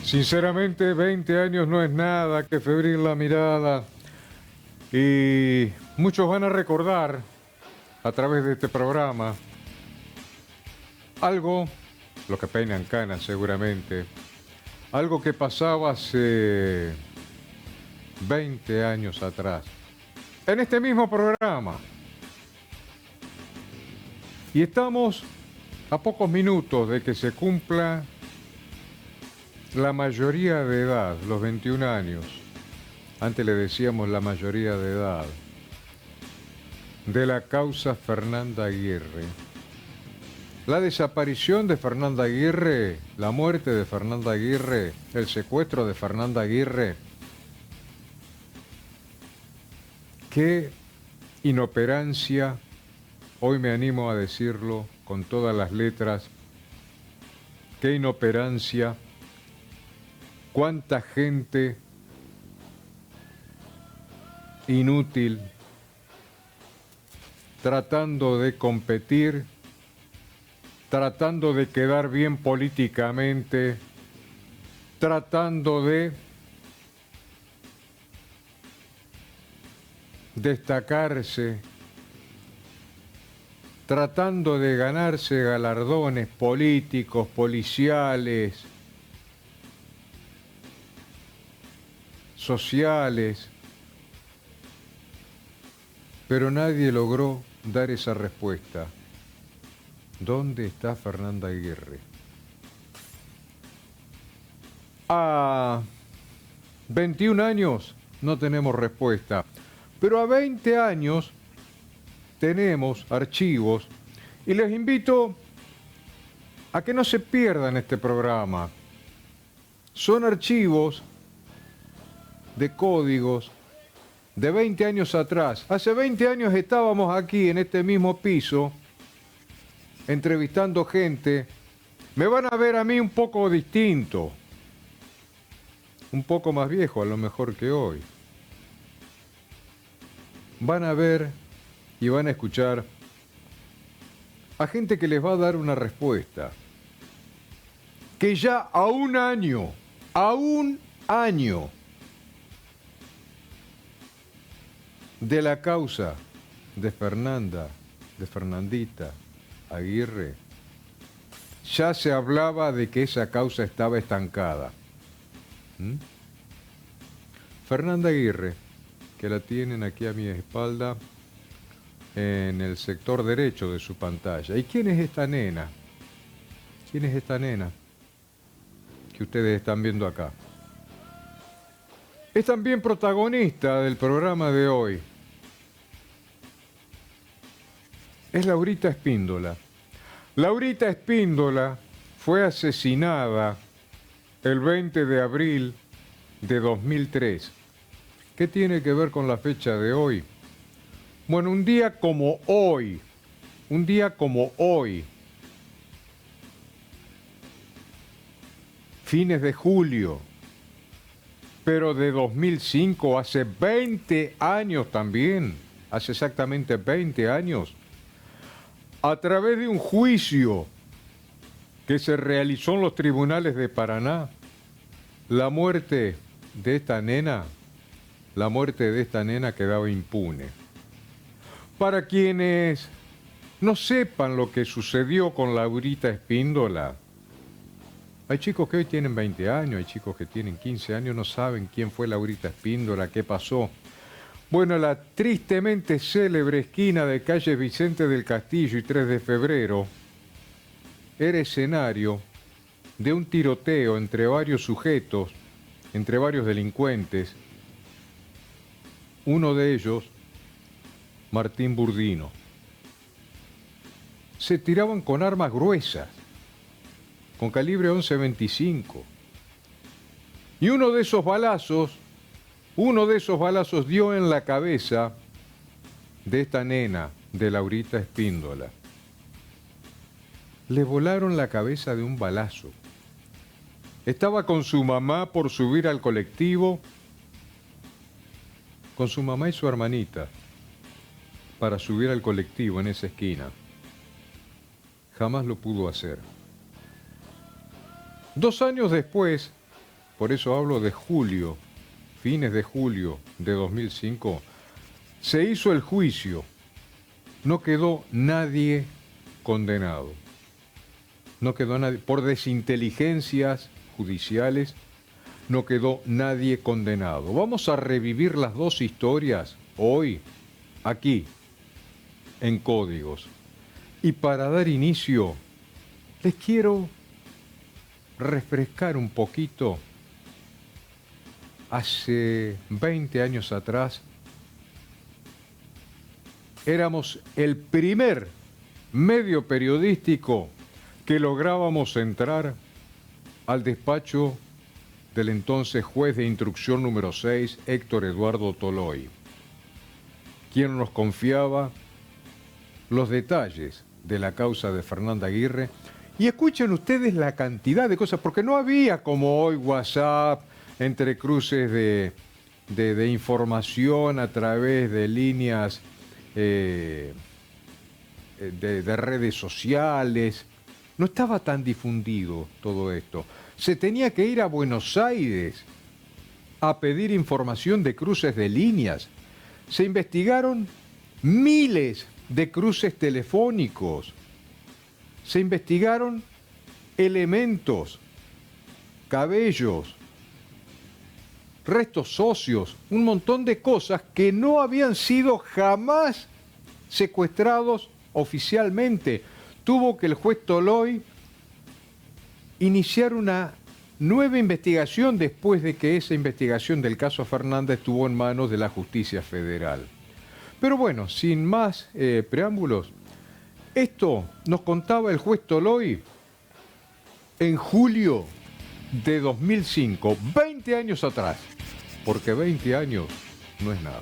Sinceramente, 20 años no es nada que febril la mirada y muchos van a recordar a través de este programa algo, lo que peinan canas seguramente, algo que pasaba hace 20 años atrás, en este mismo programa. Y estamos a pocos minutos de que se cumpla la mayoría de edad, los 21 años. Antes le decíamos la mayoría de edad. De la causa Fernanda Aguirre. La desaparición de Fernanda Aguirre, la muerte de Fernanda Aguirre, el secuestro de Fernanda Aguirre. Qué inoperancia, hoy me animo a decirlo con todas las letras, qué inoperancia. Cuánta gente inútil tratando de competir, tratando de quedar bien políticamente, tratando de destacarse, tratando de ganarse galardones políticos, policiales, sociales, pero nadie logró dar esa respuesta. ¿Dónde está Fernanda Aguirre? A 21 años no tenemos respuesta, pero a 20 años tenemos archivos y les invito a que no se pierdan este programa. Son archivos de códigos de 20 años atrás. Hace 20 años estábamos aquí en este mismo piso entrevistando gente. Me van a ver a mí un poco distinto, un poco más viejo a lo mejor que hoy. Van a ver y van a escuchar a gente que les va a dar una respuesta. Que ya a un año de la causa de Fernandita Aguirre, ya se hablaba de que esa causa estaba estancada. Fernanda Aguirre, que la tienen aquí a mi espalda en el sector derecho de su pantalla. ¿Y quién es esta nena? ¿Quién es esta nena que ustedes están viendo acá? Es también protagonista del programa de hoy. Es Laurita Espíndola. Laurita Espíndola fue asesinada el 20 de abril de 2003. ¿Qué tiene que ver con la fecha de hoy? Bueno, un día como hoy, fines de julio, pero de 2005, hace 20 años también, hace exactamente 20 años, a través de un juicio que se realizó en los tribunales de Paraná, la muerte de esta nena quedaba impune. Para quienes no sepan lo que sucedió con Laurita Espíndola, hay chicos que hoy tienen 20 años, hay chicos que tienen 15 años, no saben quién fue Laurita Espíndola, qué pasó. Bueno, la tristemente célebre esquina de calle Vicente del Castillo y 3 de Febrero era escenario de un tiroteo entre varios sujetos, entre varios delincuentes. Uno de ellos, Martín Burdino. Se tiraban con armas gruesas, con calibre 11.25. Y uno de esos balazos dio en la cabeza de esta nena, de Laurita Espíndola. Le volaron la cabeza de un balazo. Estaba con su mamá por subir al colectivo, con su mamá y su hermanita, para subir al colectivo en esa esquina. Jamás lo pudo hacer. 2 años después, por eso hablo de julio, fines de julio de 2005, se hizo el juicio. No quedó nadie condenado. No quedó nadie, por desinteligencias judiciales, no quedó nadie condenado. Vamos a revivir las dos historias hoy, aquí, en Códigos. Y para dar inicio, les quiero refrescar un poquito. Hace 20 años atrás, éramos el primer medio periodístico que lográbamos entrar al despacho del entonces juez de instrucción número 6, Héctor Eduardo Toloy, quien nos confiaba los detalles de la causa de Fernanda Aguirre. Y escuchen ustedes la cantidad de cosas, porque no había como hoy WhatsApp, entre cruces de información a través de líneas de redes sociales. No estaba tan difundido todo esto. Se tenía que ir a Buenos Aires a pedir información de cruces de líneas. Se investigaron miles de cruces telefónicos. Se investigaron elementos, cabellos, restos óseos, un montón de cosas que no habían sido jamás secuestrados oficialmente. Tuvo que el juez Toloy iniciar una nueva investigación después de que esa investigación del caso Fernández estuvo en manos de la Justicia Federal. Pero bueno, sin más preámbulos, esto nos contaba el juez Toloy en julio de 2005, 20 años atrás, porque 20 años no es nada.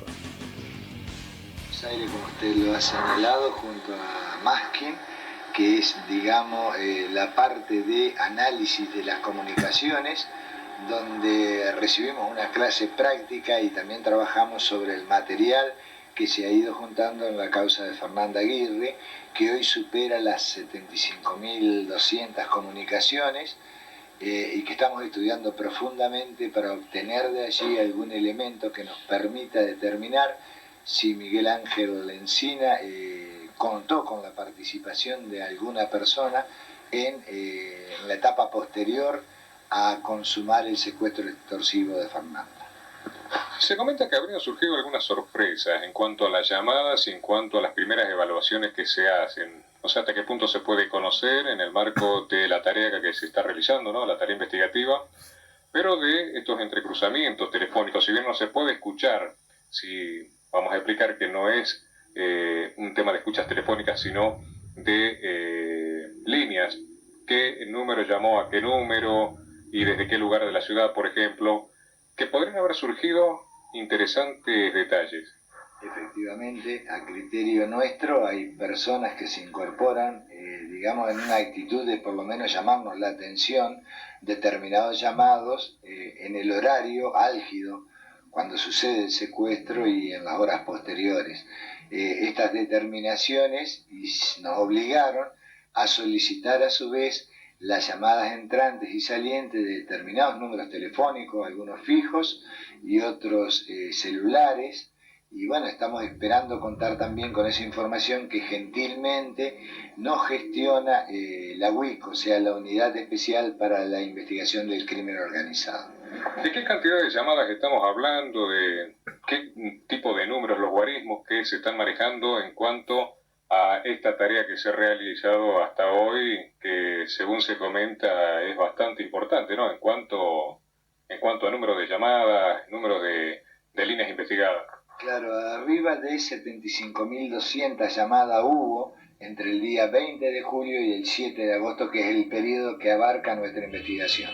Aire, como usted lo ha señalado, junto a Maskin, que es, digamos, la parte de análisis de las comunicaciones, donde recibimos una clase práctica y también trabajamos sobre el material que se ha ido juntando en la causa de Fernanda Aguirre, que hoy supera las 75.200 comunicaciones, y que estamos estudiando profundamente para obtener de allí algún elemento que nos permita determinar si Miguel Ángel Lencina contó con la participación de alguna persona en la etapa posterior a consumar el secuestro extorsivo de Fernanda. Se comenta que habrían surgido algunas sorpresas en cuanto a las llamadas y en cuanto a las primeras evaluaciones que se hacen. O sea, hasta qué punto se puede conocer en el marco de la tarea que se está realizando, ¿no? La tarea investigativa, pero de estos entrecruzamientos telefónicos. Si bien no se puede escuchar, si vamos a explicar que no es un tema de escuchas telefónicas, sino de líneas, qué número llamó a qué número y desde qué lugar de la ciudad, por ejemplo, que podrían haber surgido interesantes detalles. Efectivamente, a criterio nuestro hay personas que se incorporan, digamos, en una actitud de por lo menos llamarnos la atención, determinados llamados en el horario álgido, cuando sucede el secuestro y en las horas posteriores. Estas determinaciones nos obligaron a solicitar a su vez las llamadas entrantes y salientes de determinados números telefónicos, algunos fijos y otros celulares. Y bueno, estamos esperando contar también con esa información que gentilmente nos gestiona la UIC, o sea, la Unidad Especial para la Investigación del Crimen Organizado. ¿De qué cantidad de llamadas estamos hablando? ¿De qué tipo de números, los guarismos que se están manejando en cuanto a esta tarea que se ha realizado hasta hoy, que según se comenta es bastante importante, ¿no? En cuanto a número de llamadas, número de líneas investigadas. Claro, arriba de 75.200 llamadas hubo entre el día 20 de julio y el 7 de agosto, que es el periodo que abarca nuestra investigación.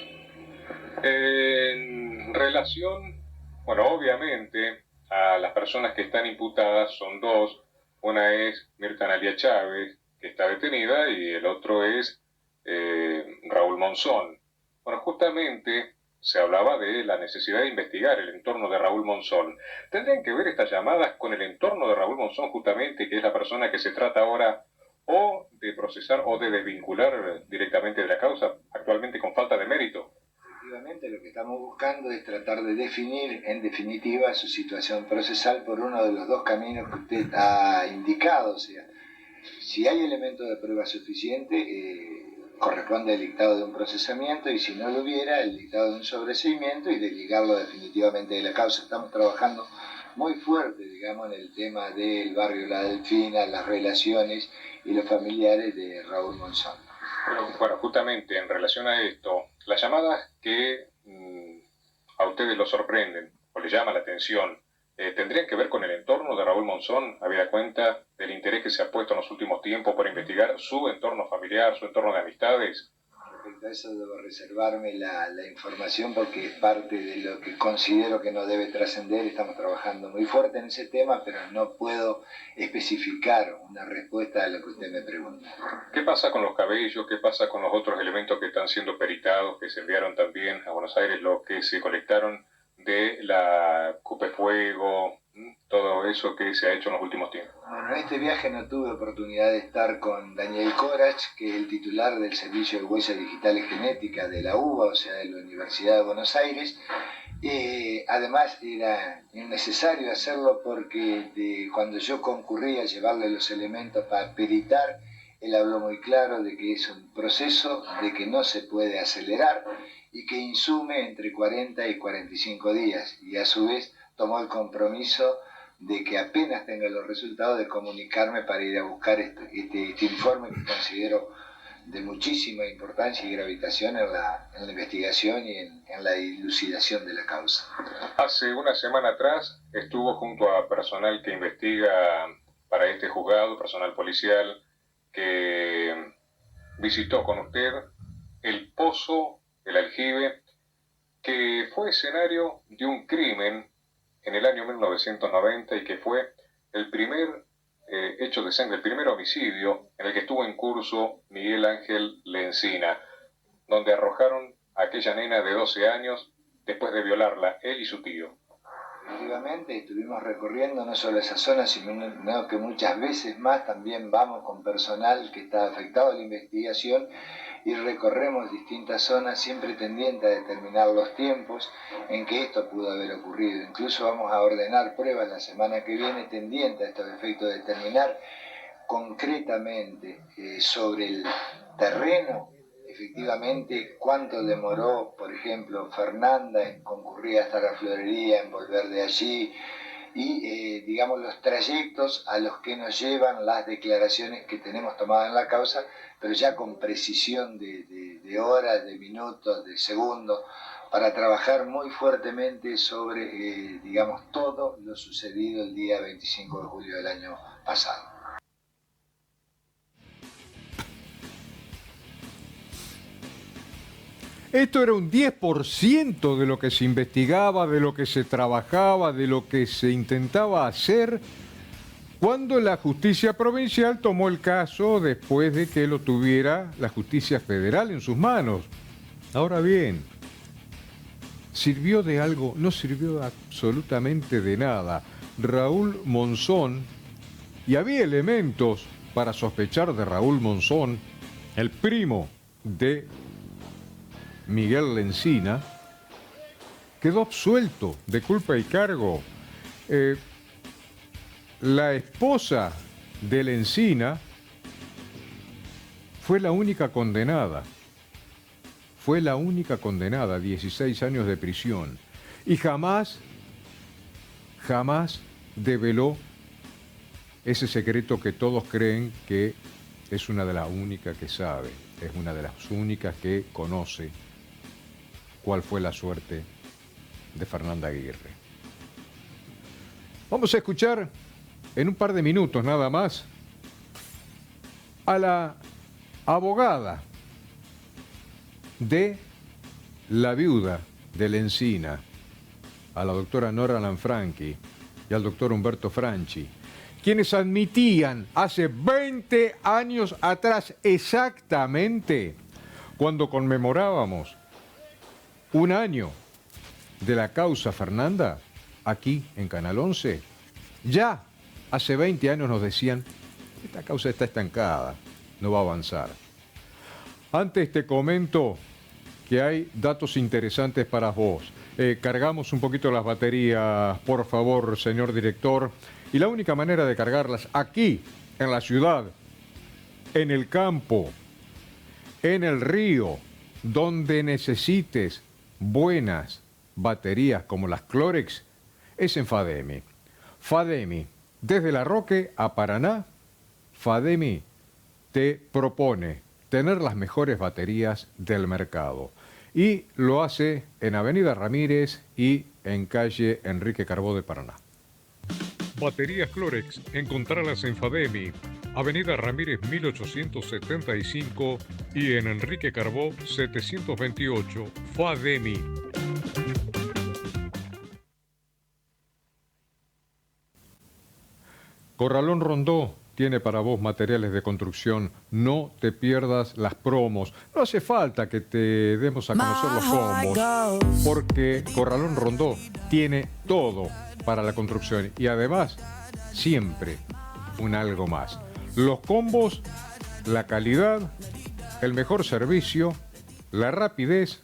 En relación, bueno, obviamente a las personas que están imputadas son dos. Una es Mirta Analia Chávez, que está detenida, y el otro es Raúl Monzón. Bueno, justamente se hablaba de la necesidad de investigar el entorno de Raúl Monzón. ¿Tendrían que ver estas llamadas con el entorno de Raúl Monzón, justamente, que es la persona que se trata ahora o de procesar o de desvincular directamente de la causa, actualmente con falta de mérito? Efectivamente, lo que estamos buscando es tratar de definir, en definitiva, su situación procesal por uno de los dos caminos que usted ha indicado. O sea, si hay elementos de prueba suficiente, corresponde el dictado de un procesamiento, y si no lo hubiera, el dictado de un sobreseimiento y desligarlo definitivamente de la causa. Estamos trabajando muy fuerte, digamos, en el tema del barrio La Delfina, las relaciones y los familiares de Raúl Monzón. Pero, bueno, justamente en relación a esto, las llamadas que a ustedes lo sorprenden o les llama la atención, ¿tendrían que ver con el entorno de Raúl Monzón, habida cuenta del interés que se ha puesto en los últimos tiempos por investigar su entorno familiar, su entorno de amistades? Respecto a eso debo reservarme la información, porque es parte de lo que considero que no debe trascender. Estamos trabajando muy fuerte en ese tema, pero no puedo especificar una respuesta a lo que usted me pregunta. ¿Qué pasa con los cabellos? ¿Qué pasa con los otros elementos que están siendo peritados, que se enviaron también a Buenos Aires, los que se colectaron de la Cupefuego, todo eso que se ha hecho en los últimos tiempos? Bueno, en este viaje no tuve oportunidad de estar con Daniel Corach, que es el titular del Servicio de Huellas Digitales Genéticas de la UBA, o sea, de la Universidad de Buenos Aires. Además, era innecesario hacerlo porque cuando yo concurrí a llevarle los elementos para peritar, él habló muy claro de que es un proceso de que no se puede acelerar y que insume entre 40 y 45 días, y a su vez tomó el compromiso de que apenas tenga los resultados de comunicarme para ir a buscar este informe, que considero de muchísima importancia y gravitación en la investigación y en la dilucidación de la causa. Hace una semana atrás estuvo junto a personal que investiga para este juzgado, personal policial, que visitó con usted el Pozo, el aljibe, que fue escenario de un crimen en el año 1990 y que fue el primer hecho de sangre, el primer homicidio en el que estuvo en curso Miguel Ángel Lencina, donde arrojaron a aquella nena de 12 años después de violarla, él y su tío. Efectivamente, estuvimos recorriendo no solo esa zona, sino que muchas veces más también vamos con personal que está afectado a la investigación y recorremos distintas zonas, siempre tendiente a determinar los tiempos en que esto pudo haber ocurrido. Incluso vamos a ordenar pruebas la semana que viene tendiente a estos efectos, de determinar concretamente sobre el terreno, efectivamente, cuánto demoró, por ejemplo, Fernanda en concurrir hasta la florería, en volver de allí, y digamos los trayectos a los que nos llevan las declaraciones que tenemos tomadas en la causa, pero ya con precisión de horas, de minutos, de segundos, para trabajar muy fuertemente sobre, digamos, todo lo sucedido el día 25 de julio del año pasado. Esto era un 10% de lo que se investigaba, de lo que se trabajaba, de lo que se intentaba hacer cuando la justicia provincial tomó el caso después de que lo tuviera la justicia federal en sus manos. Ahora bien, ¿sirvió de algo? No sirvió absolutamente de nada. Raúl Monzón, y había elementos para sospechar de Raúl Monzón, el primo de Miguel Lencina, quedó absuelto de culpa y cargo. La esposa de Lencina fue la única condenada. fue la única condenada a 16 años de prisión y jamás develó ese secreto que todos creen que es una de las únicas que sabe, es una de las únicas que conoce cuál fue la suerte de Fernanda Aguirre. Vamos a escuchar en un par de minutos nada más a la abogada de la viuda de Lencina, a la doctora Nora Lanfranchi y al doctor Humberto Franchi, quienes admitían hace 20 años atrás exactamente, cuando conmemorábamos un año de la causa Fernanda, aquí en Canal 11, ya hace 20 años nos decían, esta causa está estancada, no va a avanzar. Antes te comento que hay datos interesantes para vos. Cargamos un poquito las baterías, por favor, señor director. Y la única manera de cargarlas aquí, en la ciudad, en el campo, en el río, donde necesites buenas baterías como las Clorex, es en Fademi. Fademi, desde La Roque a Paraná, Fademi te propone tener las mejores baterías del mercado. Y lo hace en Avenida Ramírez y en calle Enrique Carbó de Paraná. Baterías Clorex, encontrarlas en Fademi, Avenida Ramírez 1875 y en Enrique Carbó 728, Fademi. Corralón Rondó tiene para vos materiales de construcción. No te pierdas las promos. No hace falta que te demos a conocer los promos, porque Corralón Rondó tiene todo para la construcción y además siempre un algo más. Los combos, la calidad, el mejor servicio, la rapidez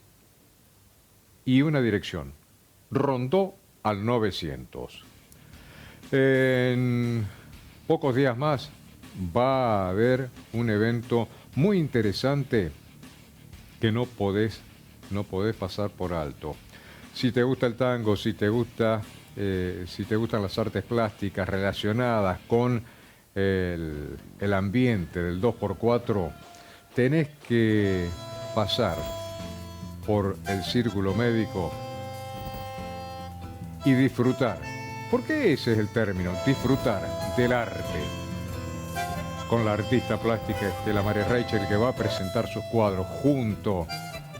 y una dirección. Rondó al 900. En pocos días más va a haber un evento muy interesante que no podés pasar por alto. Si te gusta el tango, si te gustan las artes plásticas relacionadas con el ambiente del 2x4, tenés que pasar por el Círculo Médico y disfrutar, porque ese es el término, disfrutar del arte, con la artista plástica Estela María Reichel, que va a presentar sus cuadros junto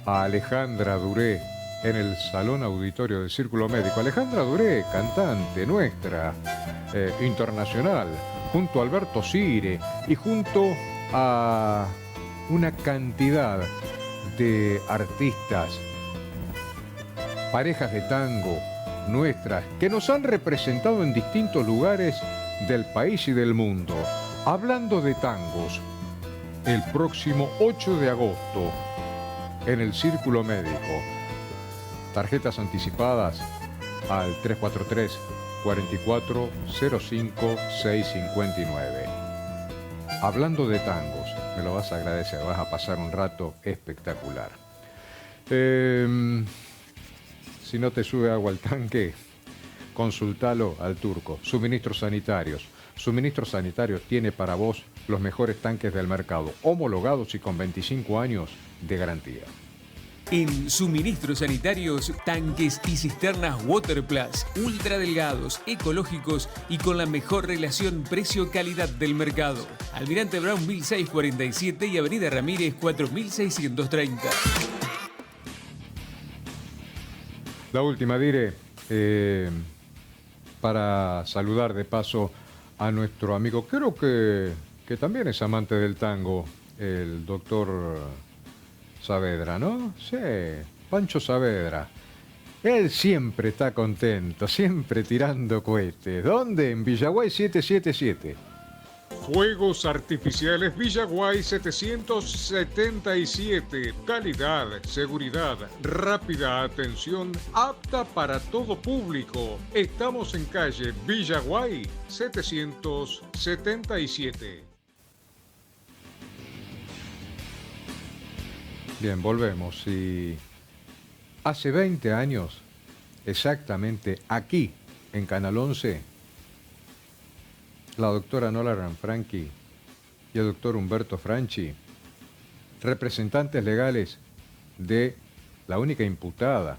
a Alejandra Duré en el Salón Auditorio del Círculo Médico. Alejandra Duré, cantante nuestra, internacional, junto a Alberto Sire y junto a una cantidad de artistas, parejas de tango nuestras, que nos han representado en distintos lugares del país y del mundo. Hablando de tangos, el próximo 8 de agosto en el Círculo Médico. Tarjetas anticipadas al 343 44 05 659. Hablando de tangos, me lo vas a agradecer, vas a pasar un rato espectacular. Si no te sube agua al tanque, consultalo al Turco. Suministros Sanitarios. Suministros Sanitarios tiene para vos los mejores tanques del mercado, homologados y con 25 años de garantía. En Suministros Sanitarios, tanques y cisternas Waterplus, ultra delgados, ecológicos y con la mejor relación precio-calidad del mercado. Almirante Brown 1647 y Avenida Ramírez 4630. La última, Dire, para saludar de paso a nuestro amigo, creo que también es amante del tango, el doctor Saavedra, ¿no? Sí, Pancho Saavedra. Él siempre está contento, siempre tirando cohetes. ¿Dónde? En Villaguay 777. Fuegos Artificiales Villaguay 777. Calidad, seguridad, rápida atención, apta para todo público. Estamos en calle Villaguay 777. Bien, volvemos. Y hace 20 años, exactamente aquí, en Canal 11, la doctora Nola Ranfranchi y el doctor Humberto Franchi, representantes legales de la única imputada,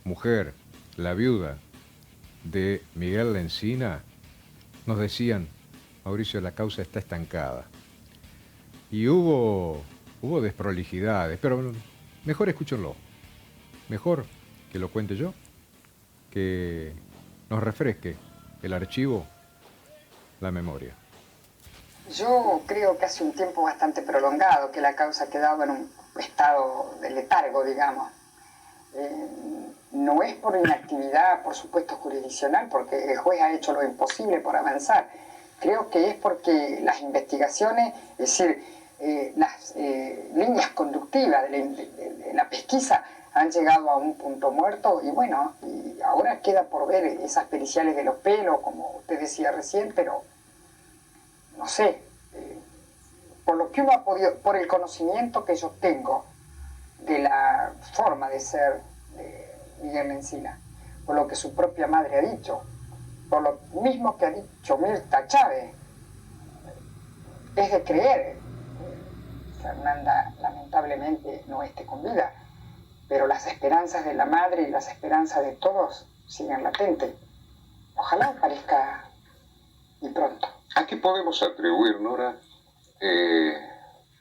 mujer, la viuda de Miguel Lencina, nos decían: Mauricio, la causa está estancada. Y hubo desprolijidades, pero mejor escúchenlo. Mejor que lo cuente yo, que nos refresque el archivo, la memoria. Yo creo que hace un tiempo bastante prolongado que la causa quedaba en un estado de letargo, digamos. No es por inactividad, por supuesto, jurisdiccional, porque el juez ha hecho lo imposible por avanzar. Creo que es porque las investigaciones, es decir, las líneas conductivas de la pesquisa han llegado a un punto muerto y bueno, y ahora queda por ver esas periciales de los pelos, como usted decía recién, pero no sé, por lo que uno ha podido, por el conocimiento que yo tengo de la forma de ser de Miguel Lencina, por lo que su propia madre ha dicho, por lo mismo que ha dicho Mirta Chávez, es de creer. Fernanda lamentablemente no esté con vida, pero las esperanzas de la madre y las esperanzas de todos siguen latentes. Ojalá aparezca y pronto. ¿A qué podemos atribuir, Nora?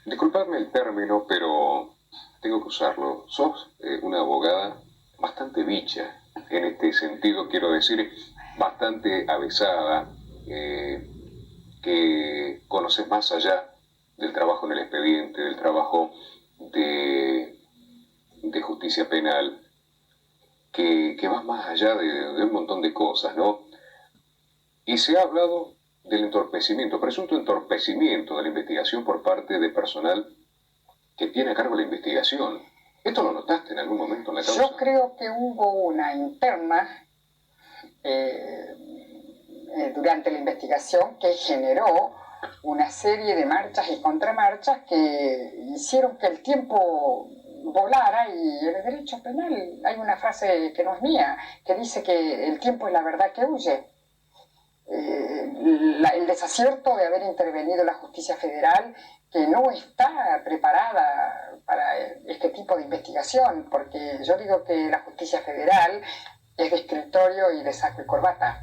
Disculpadme el término, pero tengo que usarlo. Sos una abogada bastante bicha, en este sentido, quiero decir, bastante avesada, que conoces más allá del trabajo en el expediente, del trabajo de justicia penal, que vas más allá de un montón de cosas, ¿no? Y se ha hablado del entorpecimiento, presunto entorpecimiento de la investigación por parte de personal que tiene a cargo la investigación. ¿Esto lo notaste en algún momento en la causa? Yo creo que hubo una interna durante la investigación que generó una serie de marchas y contramarchas que hicieron que el tiempo volara, y en el derecho penal hay una frase que no es mía, que dice que el tiempo es la verdad que huye. El desacierto de haber intervenido la justicia federal, que no está preparada para este tipo de investigación, porque yo digo que la justicia federal es de escritorio y de saco y corbata,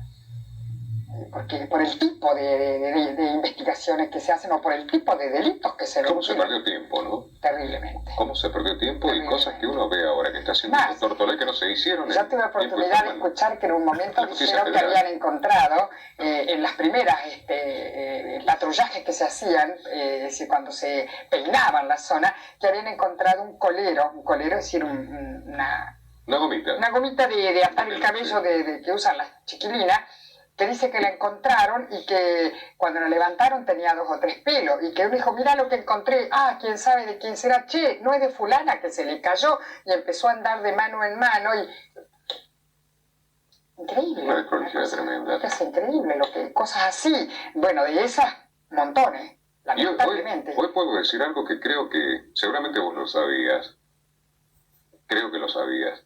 porque por el tipo de investigaciones que se hacen o por el tipo de delitos que se ¿Cómo se perdió tiempo, no? Terriblemente. ¿Cómo se perdió tiempo? Y cosas que uno ve ahora que está haciendo el doctor Tolé que no se hicieron. Ya tuve oportunidad de escuchar que en un momento dijeron que habían encontrado en las primeras patrullajes que se hacían, cuando se peinaban la zona, que habían encontrado un colero, es decir, una gomita de atar el cabello que usan las chiquilinas, que dice que la encontraron y que cuando la levantaron tenía 2 o 3 pelos, y que él dijo: mira lo que encontré, quién sabe de quién será, che, no es de fulana, que se le cayó, y empezó a andar de mano en mano, y increíble, una desprolijidad tremenda. Es increíble cosas así, bueno, de esas montones, lamentablemente. Hoy puedo decir algo que creo que seguramente vos lo sabías, creo que lo sabías,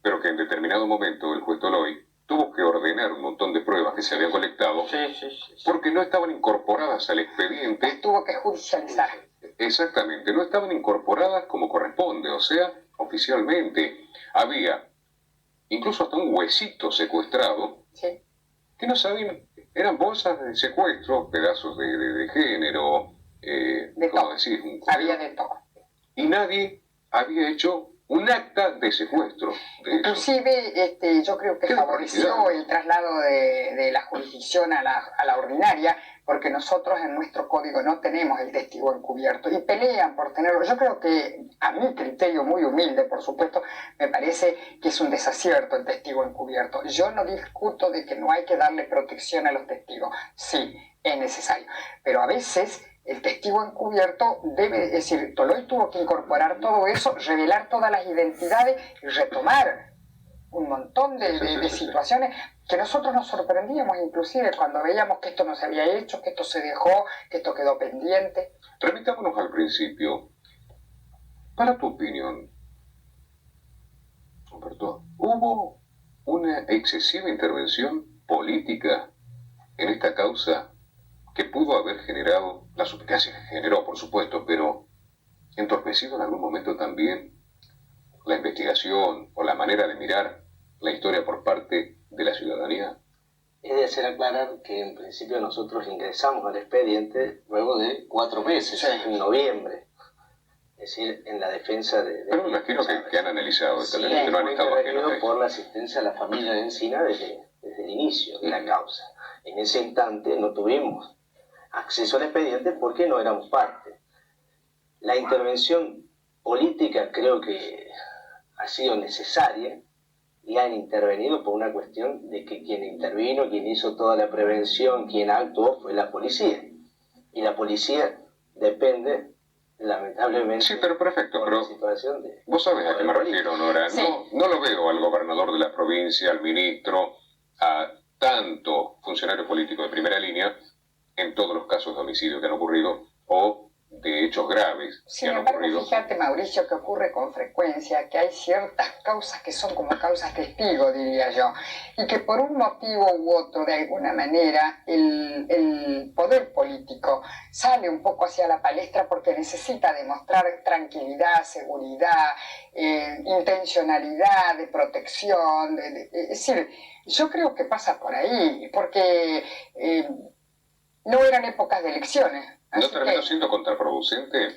pero que en determinado momento el juez Toloy tuvo que ordenar un montón de pruebas que se habían colectado porque no estaban incorporadas al expediente. Las tuvo que judicializar. Exactamente, no estaban incorporadas como corresponde, o sea, oficialmente. Había incluso hasta un huesito secuestrado que no sabían, eran bolsas de secuestro, pedazos de género, de ¿cómo todo. decir? Había de todo. Y nadie había hecho un acta de secuestro. Inclusive, yo creo que favoreció el traslado de la jurisdicción a la ordinaria, porque nosotros en nuestro código no tenemos el testigo encubierto, y pelean por tenerlo. Yo creo que, a mi criterio muy humilde, por supuesto, me parece que es un desacierto el testigo encubierto. Yo no discuto de que no hay que darle protección a los testigos. Sí, es necesario. Pero a veces el testigo encubierto debe, es decir, Toloy tuvo que incorporar todo eso, revelar todas las identidades y retomar un montón de situaciones que nosotros nos sorprendíamos, inclusive cuando veíamos que esto no se había hecho, que esto se dejó, que esto quedó pendiente. Remitámonos al principio. Para tu opinión, Humberto, ¿hubo una excesiva intervención política en esta causa que pudo haber generado, la suspicacia generó, por supuesto, pero entorpecido en algún momento también la investigación o la manera de mirar la historia por parte de la ciudadanía? Es de hacer aclarar que en principio nosotros ingresamos al expediente luego de 4 meses, en noviembre. Es decir, en la defensa de... Pero me imagino que han analizado esta ley, que no han estado ajenos a por la asistencia a la familia de Encina desde el inicio de la causa. En ese instante no tuvimos acceso al expediente porque no éramos parte. La intervención política creo que ha sido necesaria y han intervenido por una cuestión de que quien intervino, quien hizo toda la prevención, quien actuó fue la policía. Y la policía depende, lamentablemente, sí, pero perfecto, por pero la situación de... vos sabés a qué me refiero, Nora. Sí. No lo veo al gobernador de la provincia, al ministro, a tanto funcionario político de primera línea en todos los casos de homicidio que han ocurrido o de hechos graves Sin que han embargo, ocurrido. fíjate, Mauricio, que ocurre con frecuencia, que hay ciertas causas que son como causas testigo, diría yo, y que por un motivo u otro, de alguna manera, el poder político sale un poco hacia la palestra porque necesita demostrar tranquilidad, seguridad, intencionalidad de protección, es decir, yo creo que pasa por ahí, porque no eran épocas de elecciones. ¿No terminó siendo contraproducente?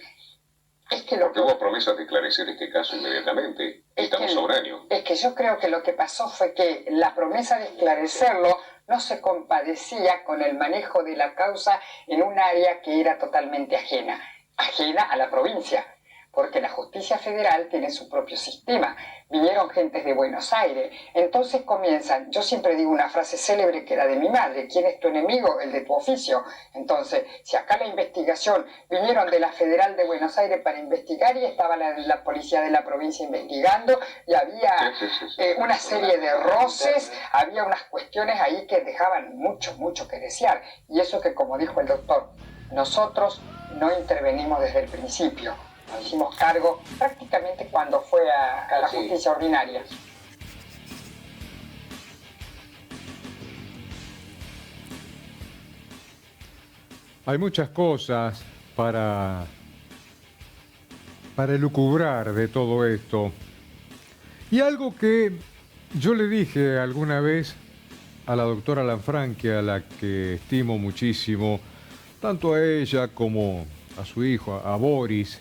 Es que Porque hubo promesas de esclarecer este caso inmediatamente. Estamos a un año. Es que yo creo que lo que pasó fue que la promesa de esclarecerlo no se compadecía con el manejo de la causa en un área que era totalmente ajena a la provincia, porque la justicia federal tiene su propio sistema. Vinieron gentes de Buenos Aires, entonces comienzan, yo siempre digo una frase célebre que era de mi madre: ¿quién es tu enemigo? El de tu oficio. Entonces, si acá la investigación, vinieron de la Federal de Buenos Aires para investigar y estaba la policía de la provincia investigando y había una serie de roces, había unas cuestiones ahí que dejaban mucho que desear. Y eso que, como dijo el doctor, nosotros no intervenimos desde el principio. Nos hicimos cargo prácticamente cuando fue a la justicia ordinaria. Hay muchas cosas para elucubrar de todo esto. Y algo que yo le dije alguna vez a la doctora Lanfranchi, a la que estimo muchísimo, tanto a ella como a su hijo, a Boris,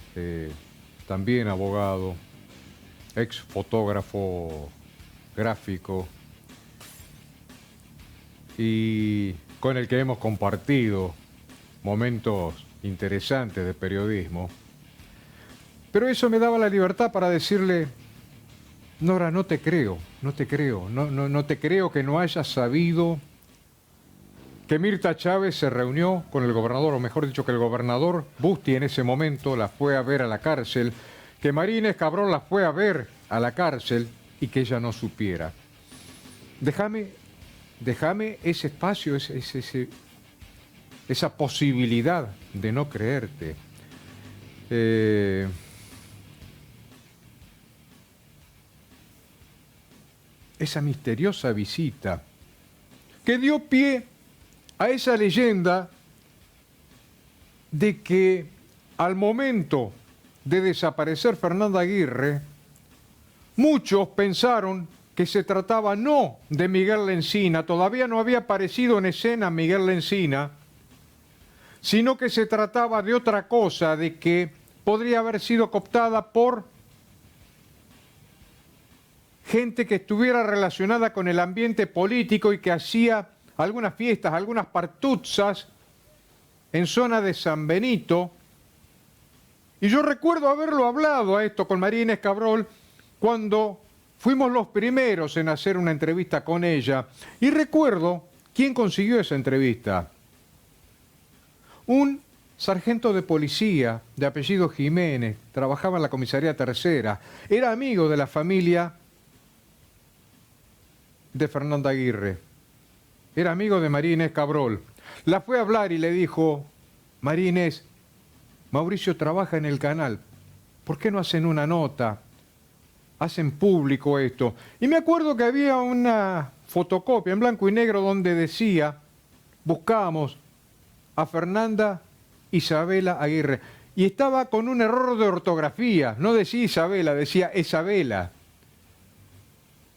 también abogado, ex fotógrafo gráfico, y con el que hemos compartido momentos interesantes de periodismo. Pero eso me daba la libertad para decirle: Nora, no te creo, no te creo que no hayas sabido que Mirta Chávez se reunió con el gobernador, o mejor dicho, que el gobernador Busti en ese momento la fue a ver a la cárcel, que María Inés Cabrol la fue a ver a la cárcel y que ella no supiera. Déjame ese espacio, esa posibilidad de no creerte. Esa misteriosa visita que dio pie a esa leyenda de que al momento de desaparecer Fernanda Aguirre, muchos pensaron que se trataba no de Miguel Lencina, todavía no había aparecido en escena Miguel Lencina, sino que se trataba de otra cosa, de que podría haber sido cooptada por gente que estuviera relacionada con el ambiente político y que hacía algunas fiestas, algunas partuzas en zona de San Benito. Y yo recuerdo haberlo hablado a esto con María Inés Cabrol cuando fuimos los primeros en hacer una entrevista con ella. Y recuerdo quién consiguió esa entrevista. Un sargento de policía de apellido Jiménez, trabajaba en la comisaría tercera, era amigo de la familia de Fernanda Aguirre. Era amigo de María Inés Cabrol. La fue a hablar y le dijo: María Inés, Mauricio trabaja en el canal. ¿por qué no hacen una nota? Hacen público esto. Y me acuerdo que había una fotocopia en blanco y negro donde decía, buscábamos a Fernanda Isabela Aguirre. Y estaba con un error de ortografía, no decía Isabela, decía Isabela.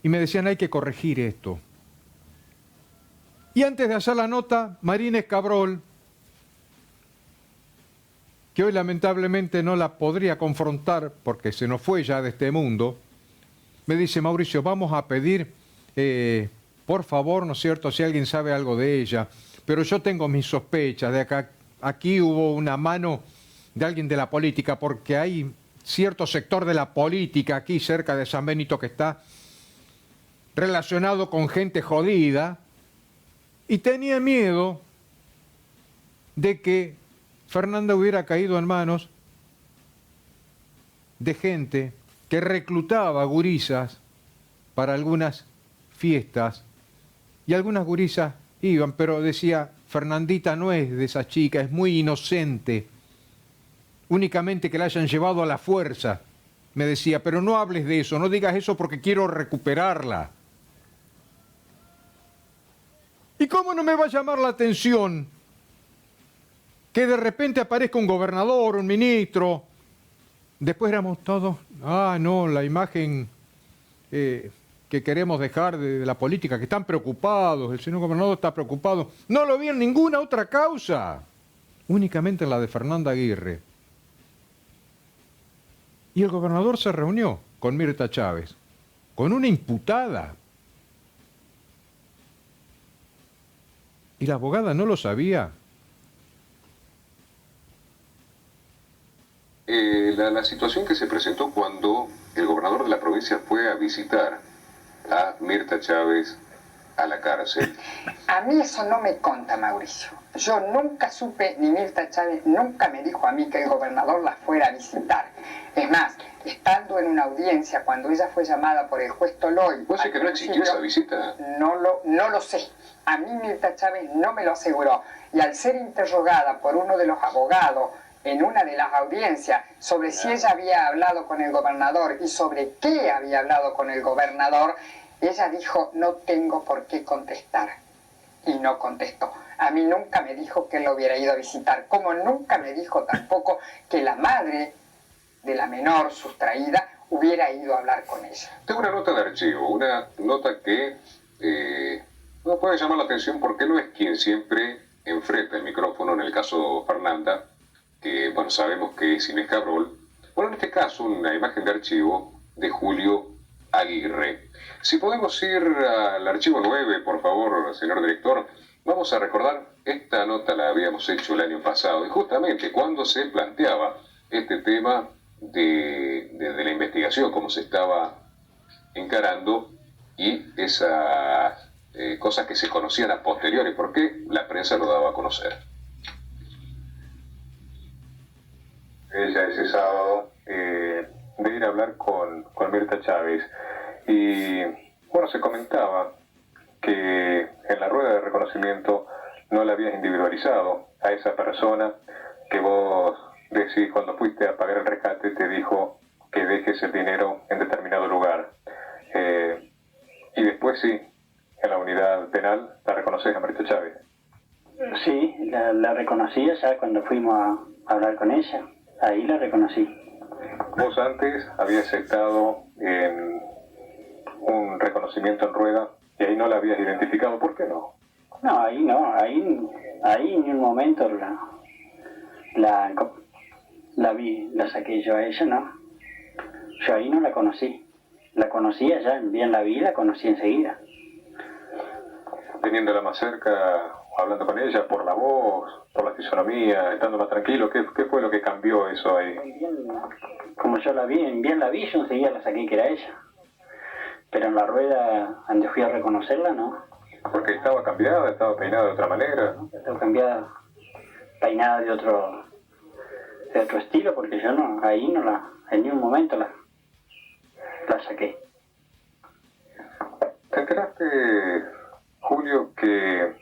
Y me decían, hay que corregir esto. Y antes de hacer la nota, Marina Escabrol, que hoy lamentablemente no la podría confrontar porque se nos fue ya de este mundo, me dice, Mauricio, vamos a pedir, por favor, ¿no es cierto?, si alguien sabe algo de ella, pero yo tengo mis sospechas de acá. Aquí hubo una mano de alguien de la política, porque hay cierto sector de la política aquí cerca de San Benito que está relacionado con gente jodida, y tenía miedo de que Fernanda hubiera caído en manos de gente que reclutaba gurisas para algunas fiestas, y algunas gurisas iban, pero decía, Fernandita no es de esa chica, es muy inocente, únicamente que la hayan llevado a la fuerza, me decía, pero no hables de eso, no digas eso porque quiero recuperarla. ¿Y cómo no me va a llamar la atención que de repente aparezca un gobernador, un ministro? Después éramos todos, no, la imagen que queremos dejar de la política, que están preocupados, el señor gobernador está preocupado. No lo vi en ninguna otra causa, únicamente en la de Fernanda Aguirre. Y el gobernador se reunió con Mirta Chávez, con una imputada. Y la abogada no lo sabía. La situación que se presentó cuando el gobernador de la provincia fue a visitar a Mirta Chávez a la cárcel. A mí eso no me conta, Mauricio. Yo nunca supe, ni Mirta Chávez nunca me dijo a mí que el gobernador la fuera a visitar. Es más, estando en una audiencia, cuando ella fue llamada por el juez Toloy... ¿Puede ser que no existió esa visita? No lo sé. A mí Mirta Chávez no me lo aseguró. Y al ser interrogada por uno de los abogados en una de las audiencias sobre si ella había hablado con el gobernador y sobre qué había hablado con el gobernador, ella dijo, no tengo por qué contestar. Y no contestó. A mí nunca me dijo que él lo hubiera ido a visitar, como nunca me dijo tampoco que la madre de la menor sustraída hubiera ido a hablar con ella. Tengo una nota de archivo, una nota que no puede llamar la atención porque no es quien siempre enfrenta el micrófono en el caso Fernanda, que bueno, sabemos que es Inés Cabrol. Bueno, en este caso una imagen de archivo de Julio Aguirre. Si podemos ir al archivo 9, por favor, señor director, vamos a recordar, esta nota la habíamos hecho el año pasado, y justamente cuando se planteaba este tema de la investigación, cómo se estaba encarando, y esas cosas que se conocían a posteriori, porque la prensa lo daba a conocer. Ella ese sábado de ir a hablar con Mirta Chávez, y bueno, se comentaba que en la rueda de reconocimiento no la habías individualizado a esa persona que vos decís cuando fuiste a pagar el rescate te dijo que dejes el dinero en determinado lugar, y después sí, en la unidad penal la reconoces a Mirta Chávez. Sí, la reconocí ya cuando fuimos a hablar con ella, ahí la reconocí. Vos antes habías estado en un reconocimiento en rueda y ahí no la habías identificado, ¿por qué no? No, ahí no, ahí en un momento la vi, la saqué yo a ella, no. Yo ahí no la conocí. La conocí allá, bien la vi, la conocí enseguida. Teniéndola más cerca, hablando con ella, por la voz, por la fisonomía, estando más tranquilo, ¿qué fue lo que cambió eso ahí? Como yo la vi, bien la vi, yo enseguida la saqué que era ella. Pero en la rueda, donde fui a reconocerla, no. Porque estaba cambiada, estaba peinada de otra manera. Estaba cambiada, peinada de otro estilo, porque yo no, ahí no en ningún momento la saqué. ¿Te enteraste, Julio, que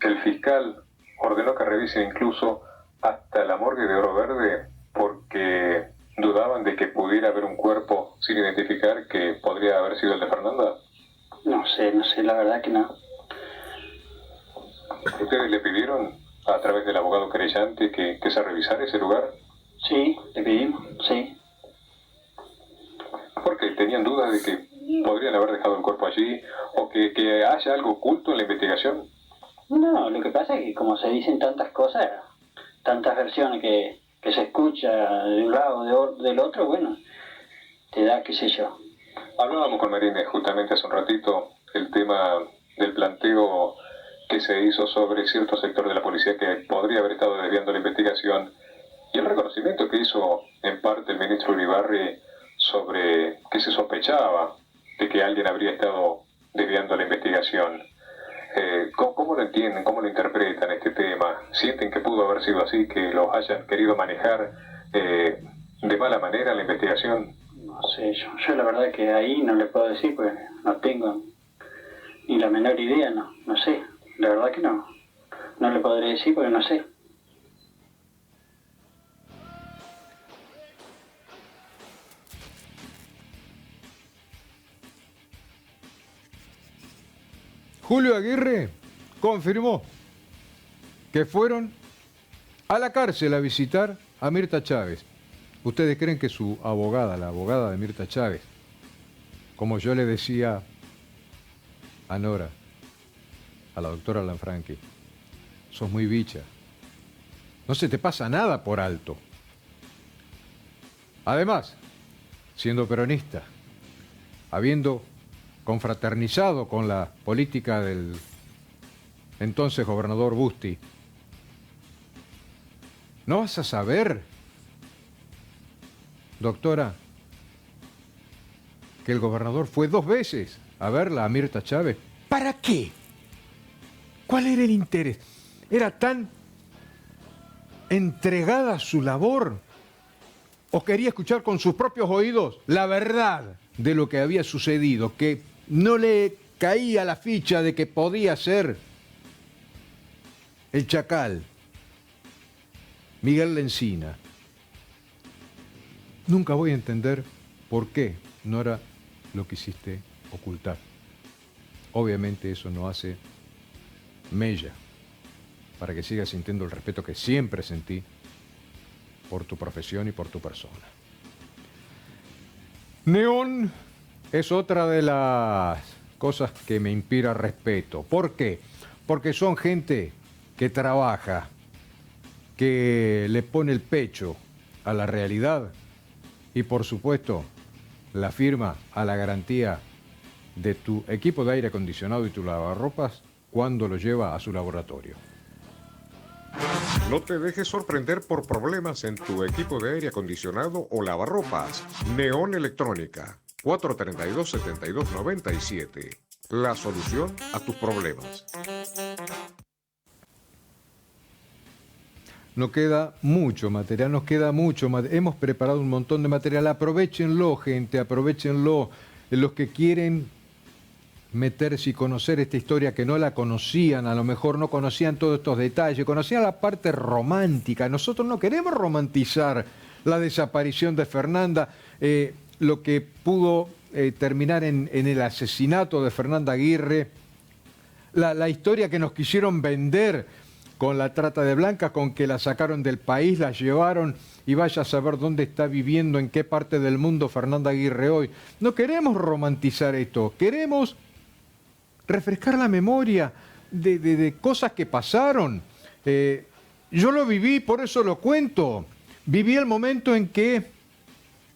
el fiscal ordenó que revisen incluso hasta la morgue de Oro Verde porque dudaba identificar que podría haber sido el de Fernanda? No sé, la verdad que no. ¿Ustedes le pidieron a través del abogado querellante que se revisara ese lugar? Sí, le pedimos, sí. Porque tenían dudas de que podrían haber dejado el cuerpo allí o que haya algo oculto en la investigación. No, lo que pasa es que como se dicen tantas cosas, tantas versiones que se escucha de un lado o del otro, bueno, te da qué sé yo. Hablábamos con Marínez justamente hace un ratito el tema del planteo que se hizo sobre cierto sector de la policía que podría haber estado desviando la investigación y el reconocimiento que hizo en parte el ministro Uribarri sobre que se sospechaba de que alguien habría estado desviando la investigación. ¿Cómo lo entienden? ¿Cómo lo interpretan este tema? ¿Sienten que pudo haber sido así, que los hayan querido manejar de mala manera la investigación? No sé, yo la verdad que ahí no le puedo decir, pues no tengo ni la menor idea, no sé. La verdad que no le podré decir porque no sé. Julio Aguirre confirmó que fueron a la cárcel a visitar a Mirta Chávez. ¿Ustedes creen que su abogada, la abogada de Mirta Chávez, como yo le decía a Nora, a la doctora Lanfranchi, sos muy bicha, no se te pasa nada por alto? Además, siendo peronista, habiendo confraternizado con la política del entonces gobernador Busti, ¿no vas a saber, doctora, que el gobernador fue 2 veces a verla a Mirta Chávez? ¿Para qué? ¿Cuál era el interés? ¿Era tan entregada a su labor? ¿O quería escuchar con sus propios oídos la verdad de lo que había sucedido, que no le caía la ficha de que podía ser el Chacal, Miguel Lencina? Nunca voy a entender por qué, Nora, lo quisiste ocultar. Obviamente eso no hace mella para que sigas sintiendo el respeto que siempre sentí por tu profesión y por tu persona. Neón es otra de las cosas que me inspira respeto. ¿Por qué? Porque son gente que trabaja, que le pone el pecho a la realidad y, por supuesto, la firma a la garantía de tu equipo de aire acondicionado y tu lavarropas cuando lo lleva a su laboratorio. No te dejes sorprender por problemas en tu equipo de aire acondicionado o lavarropas. Neón Electrónica, 432-7297. La solución a tus problemas. Nos queda mucho material, hemos preparado un montón de material. Aprovechenlo, gente, aprovechenlo. Los que quieren meterse y conocer esta historia, que no la conocían, a lo mejor no conocían todos estos detalles, conocían la parte romántica. Nosotros no queremos romantizar la desaparición de Fernanda, lo que pudo terminar en el asesinato de Fernanda Aguirre, la historia que nos quisieron vender con la trata de blancas, con que la sacaron del país, la llevaron y vaya a saber dónde está viviendo, en qué parte del mundo Fernanda Aguirre hoy. No queremos romantizar esto, queremos refrescar la memoria de cosas que pasaron. Yo lo viví, por eso lo cuento. Viví el momento en que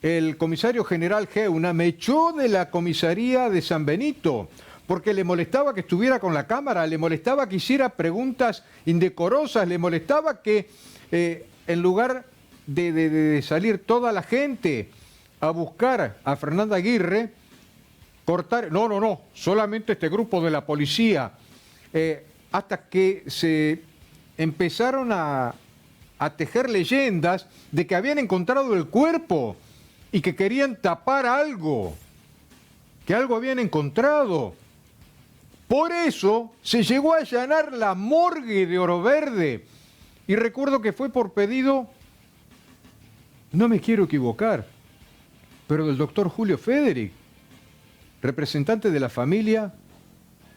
el comisario general Geuna me echó de la comisaría de San Benito, porque le molestaba que estuviera con la cámara, le molestaba que hiciera preguntas indecorosas, le molestaba que en lugar de salir toda la gente a buscar a Fernanda Aguirre, cortar, no, solamente este grupo de la policía, hasta que se empezaron a tejer leyendas de que habían encontrado el cuerpo y que querían tapar algo, que algo habían encontrado. Por eso se llegó a allanar la morgue de Oro Verde. Y recuerdo que fue por pedido, no me quiero equivocar, pero del doctor Julio Federic, representante de la familia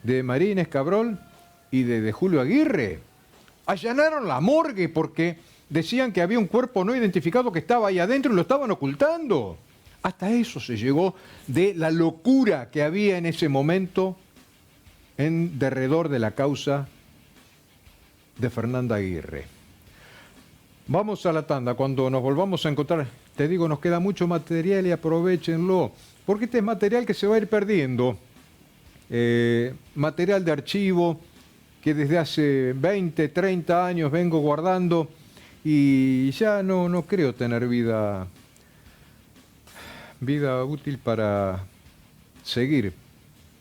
de María Inés Cabrol y de Julio Aguirre. Allanaron la morgue porque decían que había un cuerpo no identificado que estaba ahí adentro y lo estaban ocultando. Hasta eso se llegó de la locura que había en ese momento en derredor de la causa de Fernanda Aguirre. Vamos a la tanda. Cuando nos volvamos a encontrar, te digo, nos queda mucho material y aprovéchenlo, porque este es material que se va a ir perdiendo. Material de archivo que desde hace 20, 30 años vengo guardando y ya no creo tener vida útil para seguir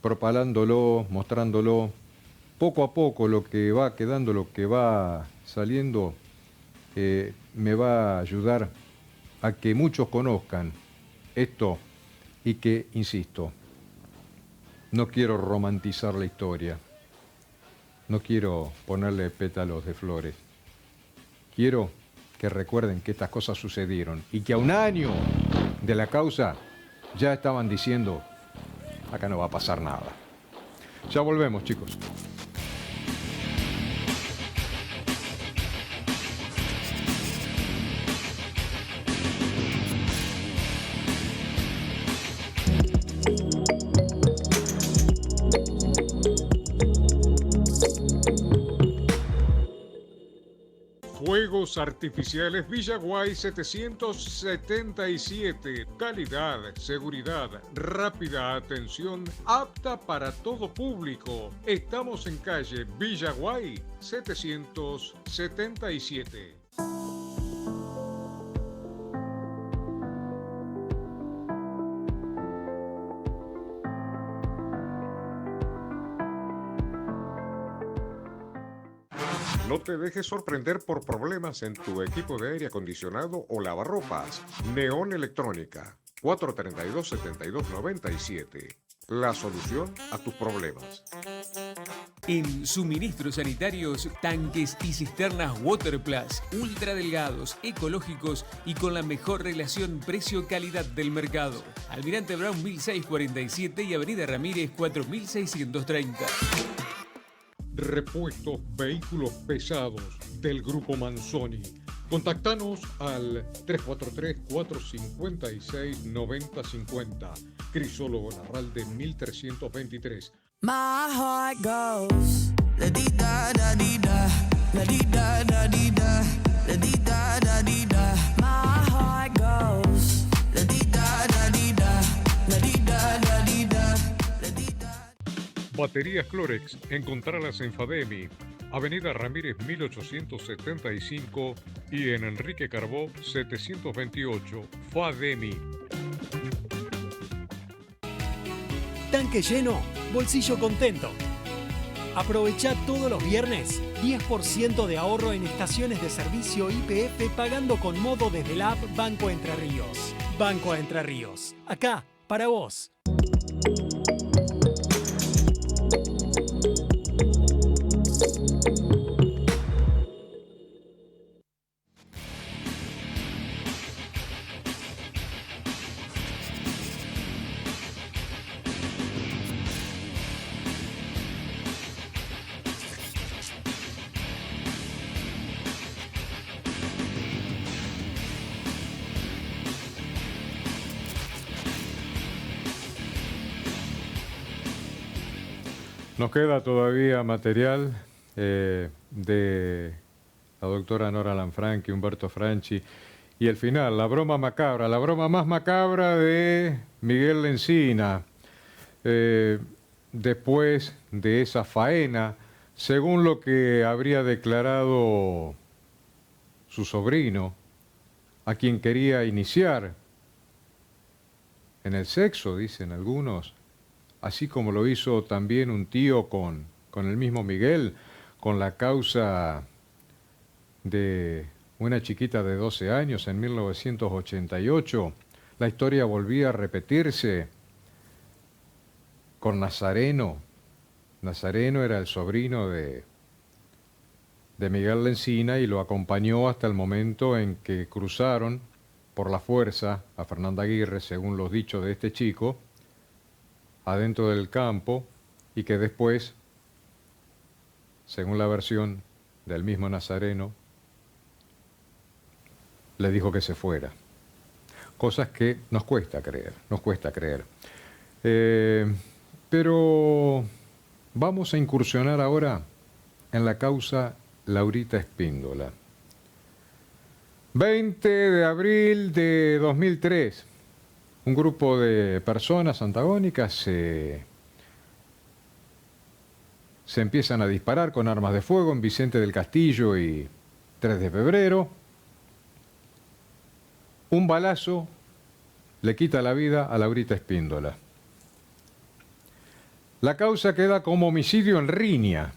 propalándolo, mostrándolo poco a poco. Lo que va quedando, lo que va saliendo, me va a ayudar a que muchos conozcan esto y que, insisto, no quiero romantizar la historia, no quiero ponerle pétalos de flores, quiero que recuerden que estas cosas sucedieron y que a un año de la causa ya estaban diciendo, acá no va a pasar nada. Ya volvemos, chicos. Fuegos Artificiales Villaguay 777. Calidad, seguridad, rápida atención, apta para todo público. Estamos en calle Villaguay 777. No te dejes sorprender por problemas en tu equipo de aire acondicionado o lavarropas. Neón Electrónica, 432-7297. La solución a tus problemas. En suministros sanitarios, tanques y cisternas Waterplus, ultra delgados, ecológicos y con la mejor relación precio-calidad del mercado. Almirante Brown 1647 y Avenida Ramírez 4630. Repuestos Vehículos Pesados del Grupo Manzoni. Contactanos al 343-456-9050. Crisólogo Larralde 1323. My heart goes la-di-da-da-di-da, la-di-da-da-di-da, la-di-da-da-di-da. My heart goes la-di-da-da-di-da, la-di-da-da-di-da, la-di-da. Baterías Clorex, encontralas en Fademi, Avenida Ramírez 1875 y en Enrique Carbó 728, Fademi. Tanque lleno, bolsillo contento. Aprovecha todos los viernes 10% de ahorro en estaciones de servicio YPF pagando con modo desde la app Banco Entre Ríos. Banco Entre Ríos, acá, para vos. Nos queda todavía material de la doctora Nora Lanfranchi, Humberto Franchi, y el final, la broma macabra, la broma más macabra de Miguel Lencina. Después de esa faena, según lo que habría declarado su sobrino, a quien quería iniciar en el sexo, dicen algunos, así como lo hizo también un tío con el mismo Miguel, con la causa de una chiquita de 12 años en 1988. La historia volvía a repetirse con Nazareno. Nazareno era el sobrino de Miguel Lencina y lo acompañó hasta el momento en que cruzaron por la fuerza a Fernanda Aguirre, según los dichos de este chico, adentro del campo, y que después, según la versión del mismo Nazareno, le dijo que se fuera. Cosas que nos cuesta creer. Pero vamos a incursionar ahora en la causa Laurita Espíndola. 20 de abril de 2003, un grupo de personas antagónicas se empiezan a disparar con armas de fuego en Vicente del Castillo y 3 de febrero. Un balazo le quita la vida a Laurita Espíndola. La causa queda como homicidio en riña.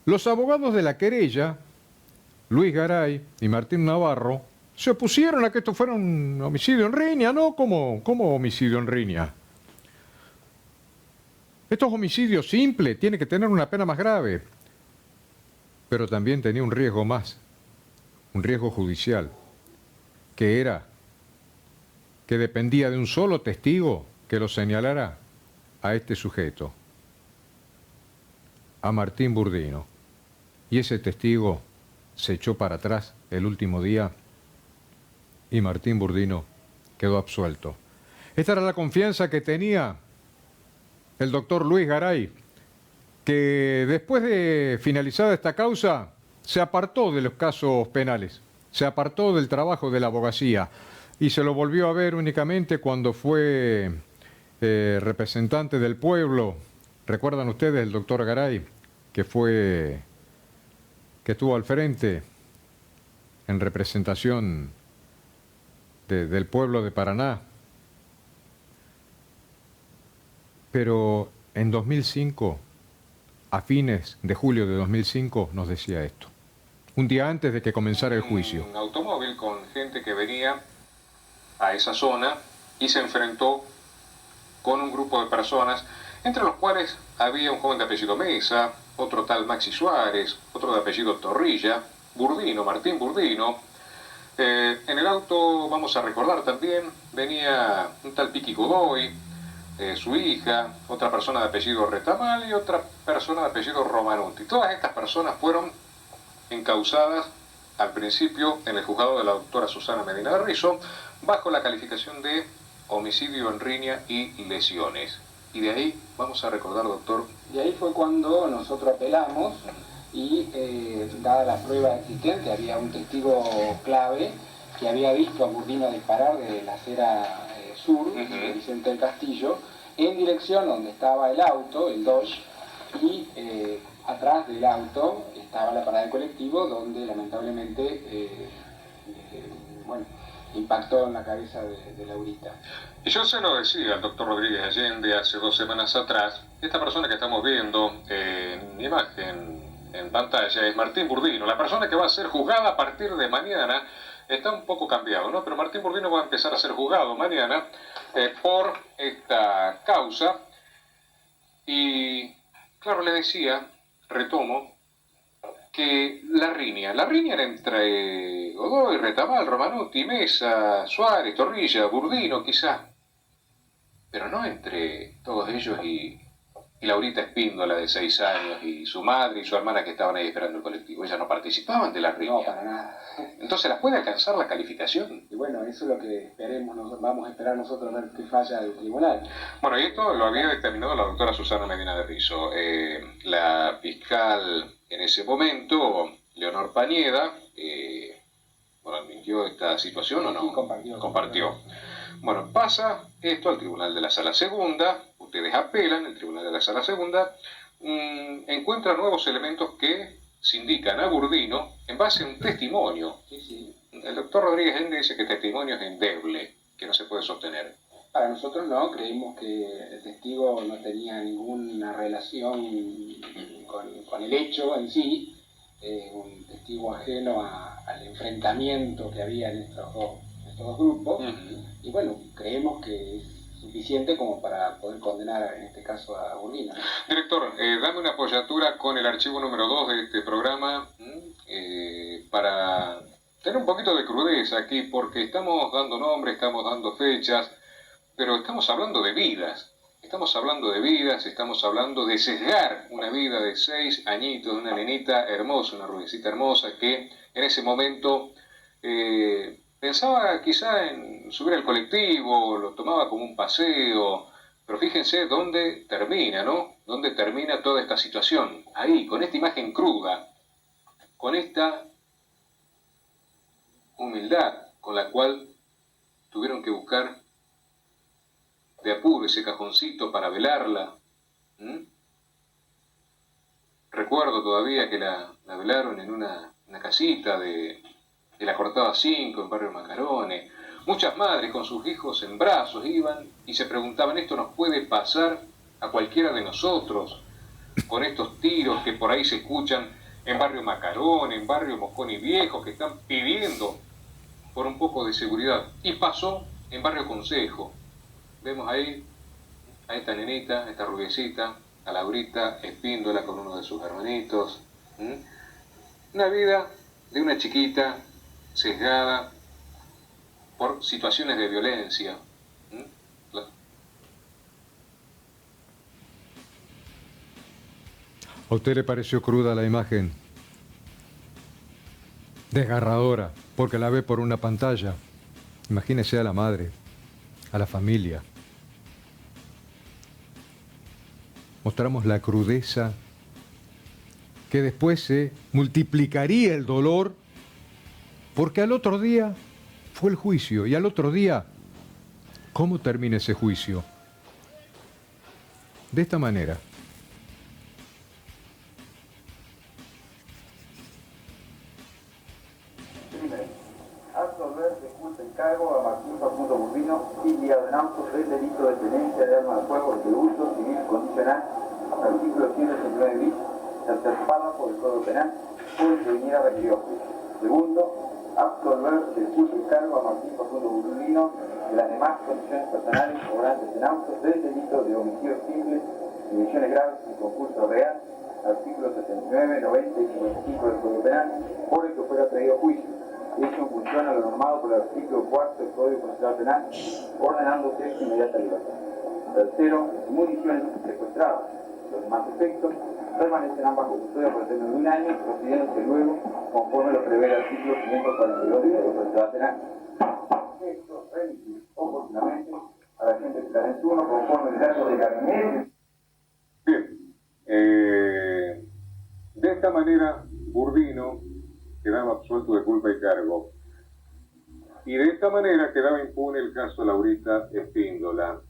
Los abogados de la querella, Luis Garay y Martín Navarro, se opusieron a que esto fuera un homicidio en riña, ¿no? ¿Cómo homicidio en riña? Esto es homicidio simple, tiene que tener una pena más grave. Pero también tenía un riesgo más, un riesgo judicial, que era que dependía de un solo testigo que lo señalara a este sujeto, a Martín Burdino. Y ese testigo se echó para atrás el último día y Martín Burdino quedó absuelto. Esta era la confianza que tenía el doctor Luis Garay, que después de finalizada esta causa se apartó de los casos penales, se apartó del trabajo de la abogacía y se lo volvió a ver únicamente cuando fue representante del pueblo. ¿Recuerdan ustedes el doctor Garay, que estuvo al frente en representación del pueblo de Paraná? Pero en 2005, a fines de julio de 2005, nos decía esto, un día antes de que comenzara el juicio. Un automóvil con gente que venía a esa zona y se enfrentó con un grupo de personas, entre los cuales había un joven de apellido Mesa, otro tal Maxi Suárez, otro de apellido Torrilla, Burdino, Martín Burdino. En el auto, vamos a recordar también, venía un tal Piqui Godoy, su hija, otra persona de apellido Retamal y otra persona de apellido Romanutti. Todas estas personas fueron encausadas al principio en el juzgado de la doctora Susana Medina de Rizo bajo la calificación de homicidio en riña y lesiones. Y de ahí, vamos a recordar, doctor. De ahí fue cuando nosotros apelamos y dada la prueba existente, había un testigo clave que había visto a Burdino disparar de la acera sur, de Vicente del Castillo, en dirección donde estaba el auto, el Dodge, y atrás del auto estaba la parada de colectivo donde lamentablemente impactó en la cabeza de Laurita. Y yo se lo decía al doctor Rodríguez Allende hace 2 semanas atrás, esta persona que estamos viendo en imagen, en pantalla, es Martín Burdino, la persona que va a ser juzgada a partir de mañana. Está un poco cambiado, ¿no? Pero Martín Burdino va a empezar a ser juzgado mañana por esta causa. Y, claro, le decía, retomo, que la riña era entre Godoy, Retamal, Romanutti, Mesa, Suárez, Torrilla, Burdino, quizá. Pero no entre todos ellos y Laurita Espíndola, de 6 años, y su madre y su hermana que estaban ahí esperando el colectivo. Ellas no participaban de la riña. No, para nada. Entonces, ¿las puede alcanzar la calificación? Y bueno, eso es lo que vamos a esperar nosotros a ver qué falla el tribunal. Bueno, y esto lo había dictaminado la doctora Susana Medina de Rizo. La fiscal en ese momento, Leonor Pañeda, ¿admitió esta situación o no? Sí, compartió. Bueno, pasa esto al tribunal de la Sala Segunda, ustedes apelan, el tribunal de la Sala Segunda encuentra nuevos elementos que se indican a Burdino en base a un testimonio. Sí. El doctor Rodríguez Allende dice que el testimonio es endeble, que no se puede sostener. Para nosotros no, creímos que el testigo no tenía ninguna relación con el hecho en sí, un testigo ajeno al enfrentamiento que había en estos dos grupos, y bueno, creemos que es suficiente como para poder condenar en este caso a Burdino. Director, dame una apoyatura con el archivo número 2 de este programa para tener un poquito de crudeza aquí, porque estamos dando nombres, estamos dando fechas, pero estamos hablando de vidas. Estamos hablando de vidas, estamos hablando de sesgar una vida de 6 añitos, de una nenita hermosa, una rubiecita hermosa, que en ese momento pensaba quizá en subir al colectivo, lo tomaba como un paseo, pero fíjense dónde termina, ¿no? Dónde termina toda esta situación. Ahí, con esta imagen cruda, con esta humildad con la cual tuvieron que buscar de apuro ese cajoncito para velarla. Recuerdo todavía que la velaron en una casita de la Cortada 5, en Barrio Macarone. Muchas madres con sus hijos en brazos iban y se preguntaban, ¿esto nos puede pasar a cualquiera de nosotros? Con estos tiros que por ahí se escuchan en Barrio Macarone, en Barrio Mosconi Viejo, que están pidiendo por un poco de seguridad. Y pasó en Barrio Consejo. Vemos ahí a esta nenita, a esta rubiecita, a Laurita Espíndola con uno de sus hermanitos. Una vida de una chiquita sesgada por situaciones de violencia. ¿A usted le pareció cruda la imagen? Desgarradora, porque la ve por una pantalla. Imagínese a la madre, a la familia. Mostramos la crudeza, que después se multiplicaría el dolor, porque al otro día fue el juicio, y al otro día, ¿cómo termina ese juicio? De esta manera. Absolver de culpa y cargo a Martín Facundo Burbino, liado en autos del delito de tenencia de arma de fuego de uso civil condicional, artículo 169 bis, tercer párrafo del Código Penal, por el que viniera requerido juicio. Segundo, absolver del culpa y cargo a Martín Facundo Burbino de las demás condiciones personales obrantes en autos del delito de homicidio simple, lesiones graves y concurso real, artículos 79, 90 y 55 del Código Penal, por el que fuera traído juicio. Hecho en función a lo normado por el artículo 4 del Código Procesal Penal, ordenándose su inmediata libertad. Tercero, municiones secuestradas. Los demás efectos permanecerán bajo custodia por el término de un año, procediéndose luego conforme lo prevé el artículo 542 del Código Procesal Penal. Esto remitir oportunamente a la gente que está en turno conforme el caso de gabinete. Bien, de esta manera Burbino quedaba absuelto de culpa y cargo. Y de esta manera quedaba impune el caso Laurita Espíndola.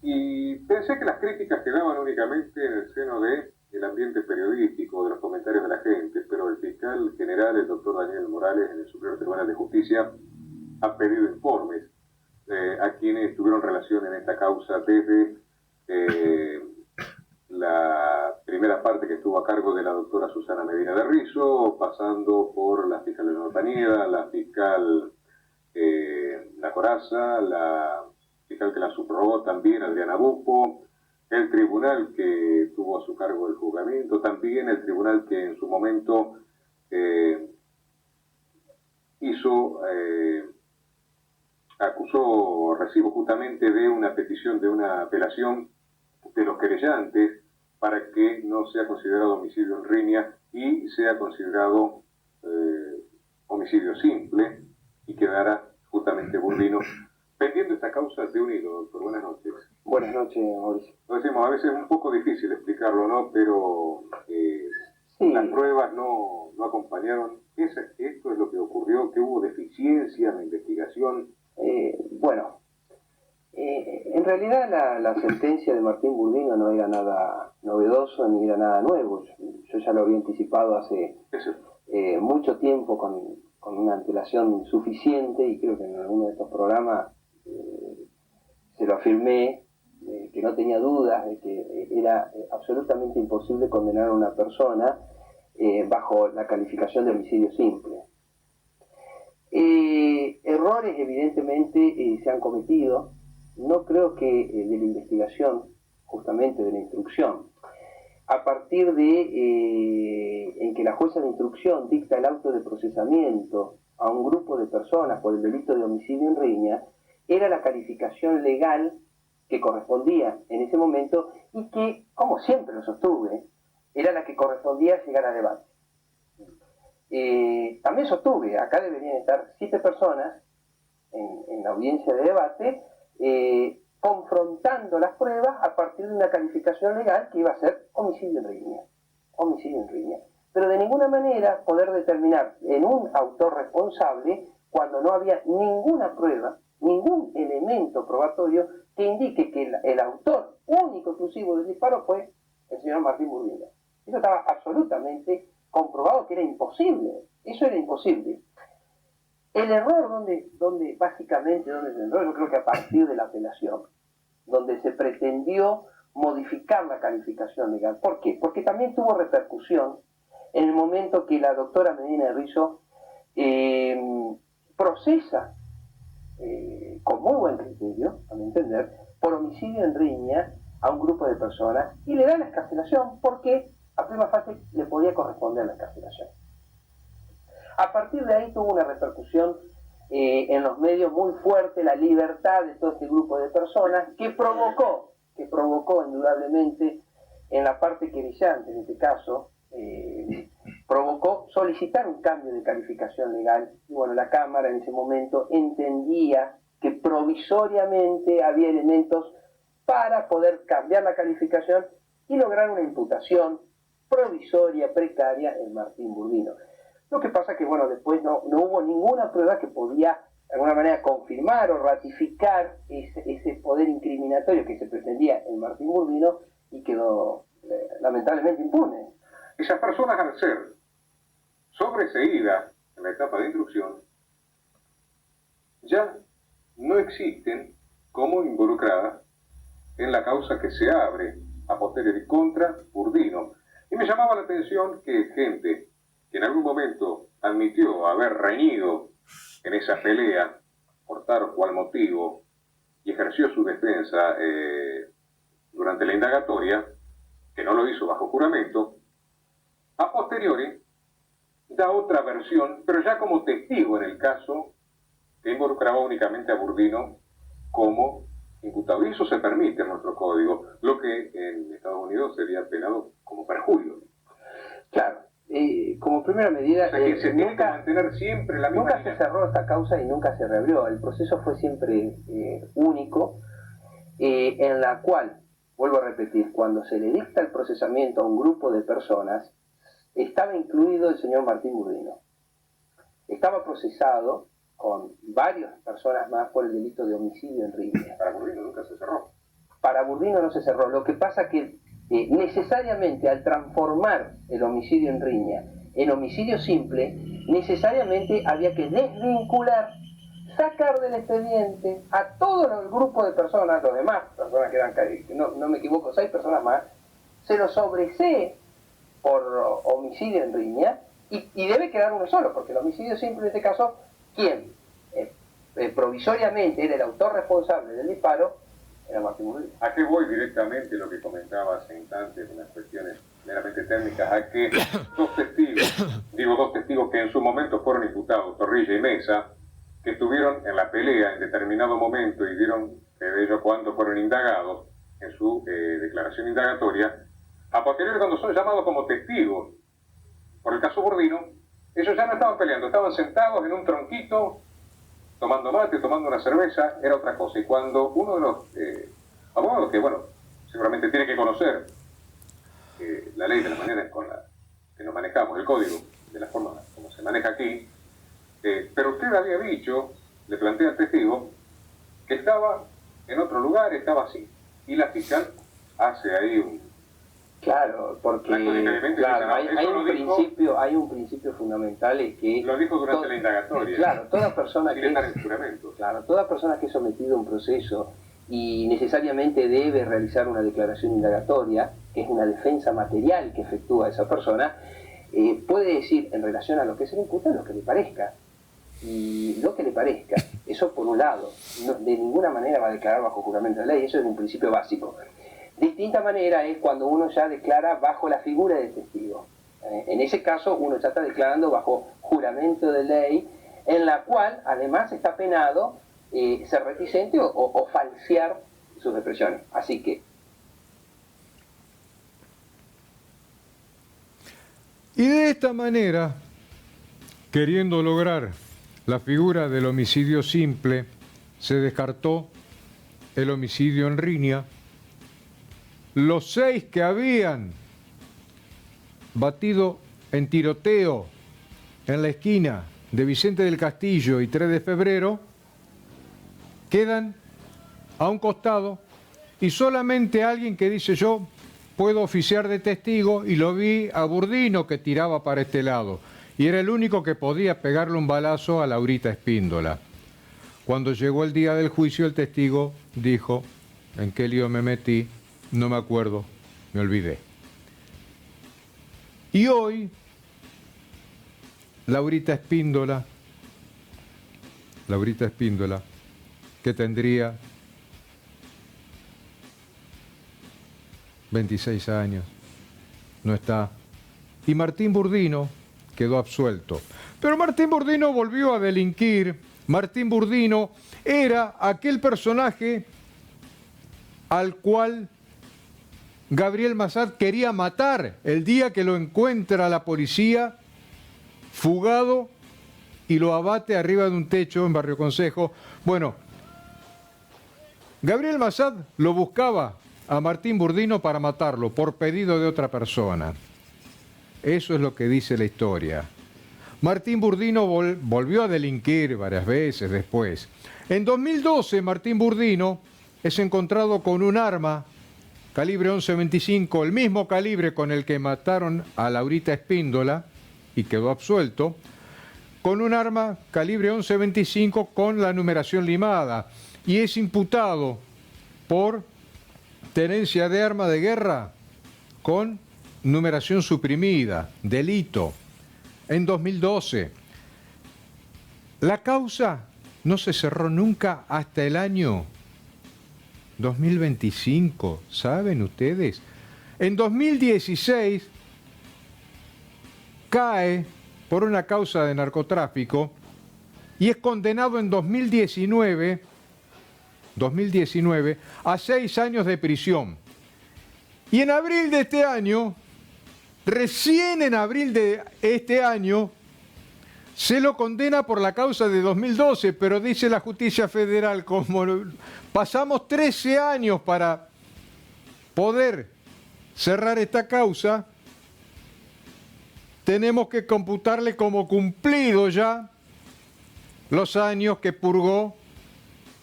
Y pensé que las críticas quedaban únicamente en el seno del ambiente periodístico, de los comentarios de la gente, pero el fiscal general, el doctor Daniel Morales, en el Superior Tribunal de Justicia, ha pedido informes a quienes tuvieron relación en esta causa desde la primera parte que estuvo a cargo de la doctora Susana Medina de Rizo, pasando por la fiscal Leonor Panieda, la fiscal La Coraza, la fiscal que la subrogó también, Adriana Bufo, el tribunal que tuvo a su cargo el juzgamiento, también el tribunal que en su momento acusó recibo justamente de una petición de una apelación de los querellantes para que no sea considerado homicidio en riña y sea considerado homicidio simple y quedara justamente Burbino pendiendo esta causa de un hilo, doctor. Buenas noches. Buenas noches, Mauricio. Lo decimos, a veces es un poco difícil explicarlo, ¿no? Pero Sí. las pruebas no acompañaron. Esto es lo que ocurrió, que hubo deficiencia en la investigación. En realidad la sentencia de Martín Burbino no era nada novedoso ni era nada nuevo. Yo ya lo había anticipado hace mucho tiempo con una antelación suficiente y creo que en alguno de estos programas se lo afirmé, que no tenía dudas de que era absolutamente imposible condenar a una persona bajo la calificación de homicidio simple. Errores evidentemente se han cometido. No creo que de la investigación, justamente de la instrucción, a partir de en que la jueza de instrucción dicta el auto de procesamiento a un grupo de personas por el delito de homicidio en riña, era la calificación legal que correspondía en ese momento y que, como siempre lo sostuve, era la que correspondía llegar a debate. También sostuve, acá deberían estar 7 personas en la audiencia de debate, confrontando las pruebas a partir de una calificación legal que iba a ser homicidio en riña. Homicidio en riña. Pero de ninguna manera poder determinar en un autor responsable cuando no había ninguna prueba, ningún elemento probatorio que indique que el autor único exclusivo del disparo fue el señor Martín Burbino. Eso estaba absolutamente comprobado que era imposible. Eso era imposible. El error, básicamente, donde se entró, yo creo que a partir de la apelación, donde se pretendió modificar la calificación legal. ¿Por qué? Porque también tuvo repercusión en el momento que la doctora Medina de Rizzo procesa con muy buen criterio, a mi entender, por homicidio en riña a un grupo de personas y le da la excarcelación porque a prima facie le podía corresponder la excarcelación. A partir de ahí tuvo una repercusión en los medios muy fuerte, la libertad de todo este grupo de personas que provocó indudablemente en la parte querellante, en este caso, provocó solicitar un cambio de calificación legal. Y bueno, la Cámara en ese momento entendía que provisoriamente había elementos para poder cambiar la calificación y lograr una imputación provisoria, precaria en Martín Burbino. Lo que pasa que, bueno, después no hubo ninguna prueba que podía, de alguna manera, confirmar o ratificar ese poder incriminatorio que se pretendía en Martín Burbino y quedó lamentablemente impune. Esas personas, al ser sobreseídas en la etapa de instrucción, ya no existen como involucradas en la causa que se abre a posteriori contra Burbino. Y me llamaba la atención que gente que en algún momento admitió haber reñido en esa pelea por tal o cual motivo y ejerció su defensa durante la indagatoria, que no lo hizo bajo juramento, a posteriori da otra versión, pero ya como testigo en el caso que involucraba únicamente a Burbino como imputado. Y eso se permite en nuestro código, lo que en Estados Unidos sería penado como perjurio. Claro. Como primera medida, o sea, que se tiene que mantener siempre la misma nunca se cerró esta causa y nunca se reabrió. El proceso fue siempre único, en la cual, vuelvo a repetir, cuando se le dicta el procesamiento a un grupo de personas, estaba incluido el señor Martín Burbino. Estaba procesado con varias personas más por el delito de homicidio en riña. Para Burbino nunca se cerró. Para Burbino no se cerró. Lo que pasa que necesariamente al transformar el homicidio en riña en homicidio simple, necesariamente había que desvincular, sacar del expediente a todo el grupo de personas, los demás personas que eran, no me equivoco, 6 personas más, se lo sobresee por homicidio en riña y debe quedar uno solo, porque el homicidio simple en este caso, quien provisoriamente era el autor responsable del disparo, era Martín Burbino. ¿A qué voy directamente lo que comentaba hace instantes, unas cuestiones meramente técnicas? A que dos testigos que en su momento fueron imputados, Torrilla y Mesa, que estuvieron en la pelea en determinado momento y dieron fe de ello cuando fueron indagados en su declaración indagatoria, a posteriori cuando son llamados como testigos por el caso Burbino, ellos ya no estaban peleando, estaban sentados en un tronquito, tomando mate, tomando una cerveza, era otra cosa. Y cuando uno de los abogados, que bueno, seguramente tiene que conocer la ley de la manera con la que nos manejamos, el código, de la forma como se maneja aquí, pero usted había dicho, le plantea al testigo, que estaba en otro lugar, estaba así. Y la fiscal hace ahí un... Claro, porque claro, hay un principio fundamental que... Lo dijo durante la indagatoria. Claro, toda persona que es sometida a un proceso y necesariamente debe realizar una declaración indagatoria, que es una defensa material que efectúa esa persona, puede decir en relación a lo que se le imputa lo que le parezca. Y lo que le parezca, eso por un lado, de ninguna manera va a declarar bajo juramento de ley, eso es un principio básico. Distinta manera es cuando uno ya declara bajo la figura del testigo. En ese caso uno ya está declarando bajo juramento de ley, en la cual además está penado ser reticente o falsear sus expresiones. Así que... Y de esta manera, queriendo lograr la figura del homicidio simple, se descartó el homicidio en riña. Los 6 que habían batido en tiroteo en la esquina de Vicente del Castillo y 3 de febrero quedan a un costado y solamente alguien que dice yo puedo oficiar de testigo y lo vi a Burdino que tiraba para este lado y era el único que podía pegarle un balazo a Laurita Espíndola. Cuando llegó el día del juicio el testigo dijo ¿en qué lío me metí? No me acuerdo, me olvidé. Y hoy, Laurita Espíndola, que tendría 26 años, no está. Y Martín Burdino quedó absuelto. Pero Martín Burdino volvió a delinquir. Martín Burdino era aquel personaje al cual Gabriel Massad quería matar el día que lo encuentra la policía fugado y lo abate arriba de un techo en Barrio Consejo. Bueno, Gabriel Massad lo buscaba a Martín Burdino para matarlo por pedido de otra persona. Eso es lo que dice la historia. Martín Burdino volvió a delinquir varias veces después. En 2012, Martín Burdino es encontrado con un arma calibre 11.25, el mismo calibre con el que mataron a Laurita Espíndola y quedó absuelto, con un arma calibre 11.25 con la numeración limada y es imputado por tenencia de arma de guerra con numeración suprimida, delito, en 2012. La causa no se cerró nunca hasta el año 2025, ¿saben ustedes? En 2016 cae por una causa de narcotráfico y es condenado en 2019 a 6 años de prisión. Y en abril de este año, recién en abril de este año, se lo condena por la causa de 2012, pero dice la justicia federal, como pasamos 13 años para poder cerrar esta causa, tenemos que computarle como cumplido ya los años que purgó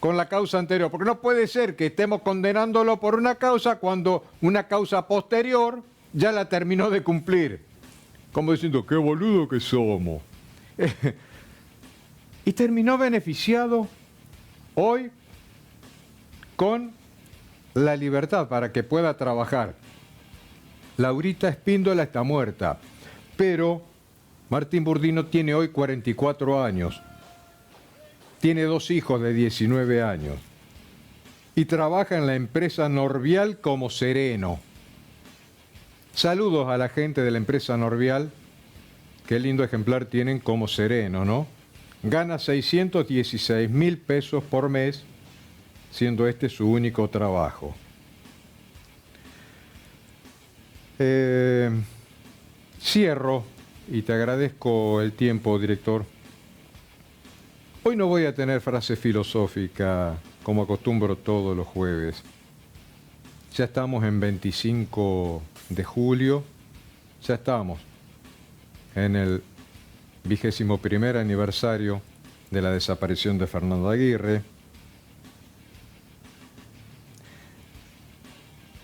con la causa anterior, porque no puede ser que estemos condenándolo por una causa cuando una causa posterior ya la terminó de cumplir. Como diciendo, qué boludo que somos. Y terminó beneficiado hoy con la libertad para que pueda trabajar. Laurita Espíndola está muerta, pero Martín Burdino tiene hoy 44 años. Tiene 2 hijos de 19 años y trabaja en la empresa Norvial como sereno. Saludos a la gente de la empresa Norvial. Qué lindo ejemplar tienen como sereno, ¿no? Gana 616.000 pesos por mes, siendo este su único trabajo. Cierro y te agradezco el tiempo, director. Hoy no voy a tener frase filosófica como acostumbro todos los jueves. Ya estamos en 25 de julio, ya estamos en el 21º aniversario de la desaparición de Fernando Aguirre.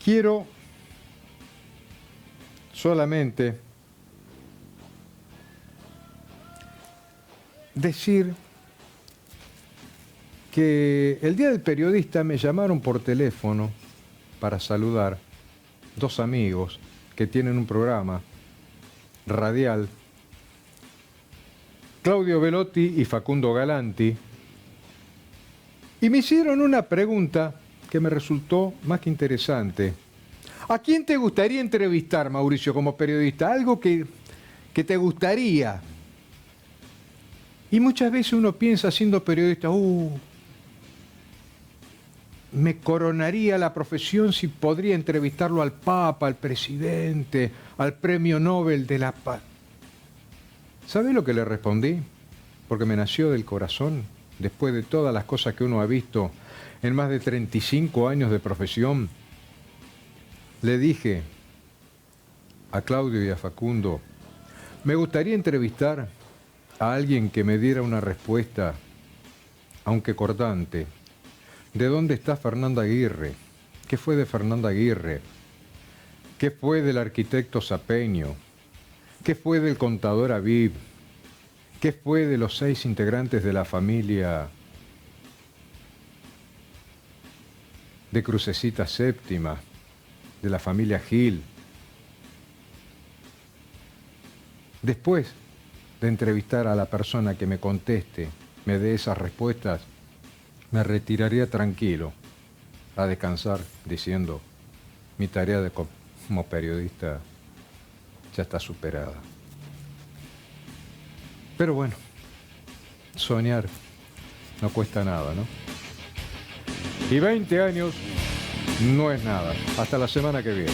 Quiero solamente decir que el día del periodista me llamaron por teléfono para saludar 2 amigos que tienen un programa radial, Claudio Velotti y Facundo Galanti, y me hicieron una pregunta que me resultó más que interesante. ¿A quién te gustaría entrevistar, Mauricio, como periodista? Algo que te gustaría. Y muchas veces uno piensa, siendo periodista, me coronaría la profesión si podría entrevistarlo al Papa, al presidente, al Premio Nobel de la Paz. ¿Sabés lo que le respondí? Porque me nació del corazón, después de todas las cosas que uno ha visto en más de 35 años de profesión. Le dije a Claudio y a Facundo, me gustaría entrevistar a alguien que me diera una respuesta, aunque cortante. ¿De dónde está Fernanda Aguirre? ¿Qué fue de Fernanda Aguirre? ¿Qué fue del arquitecto Zapeño? ¿Qué fue del contador Aviv? ¿Qué fue de los 6 integrantes de la familia de Crucecita Séptima, de la familia Gil? Después de entrevistar a la persona que me conteste, me dé esas respuestas, me retiraría tranquilo a descansar diciendo, mi tarea como periodista ya está superada. Pero bueno, soñar no cuesta nada, ¿no? Y 20 años no es nada. Hasta la semana que viene.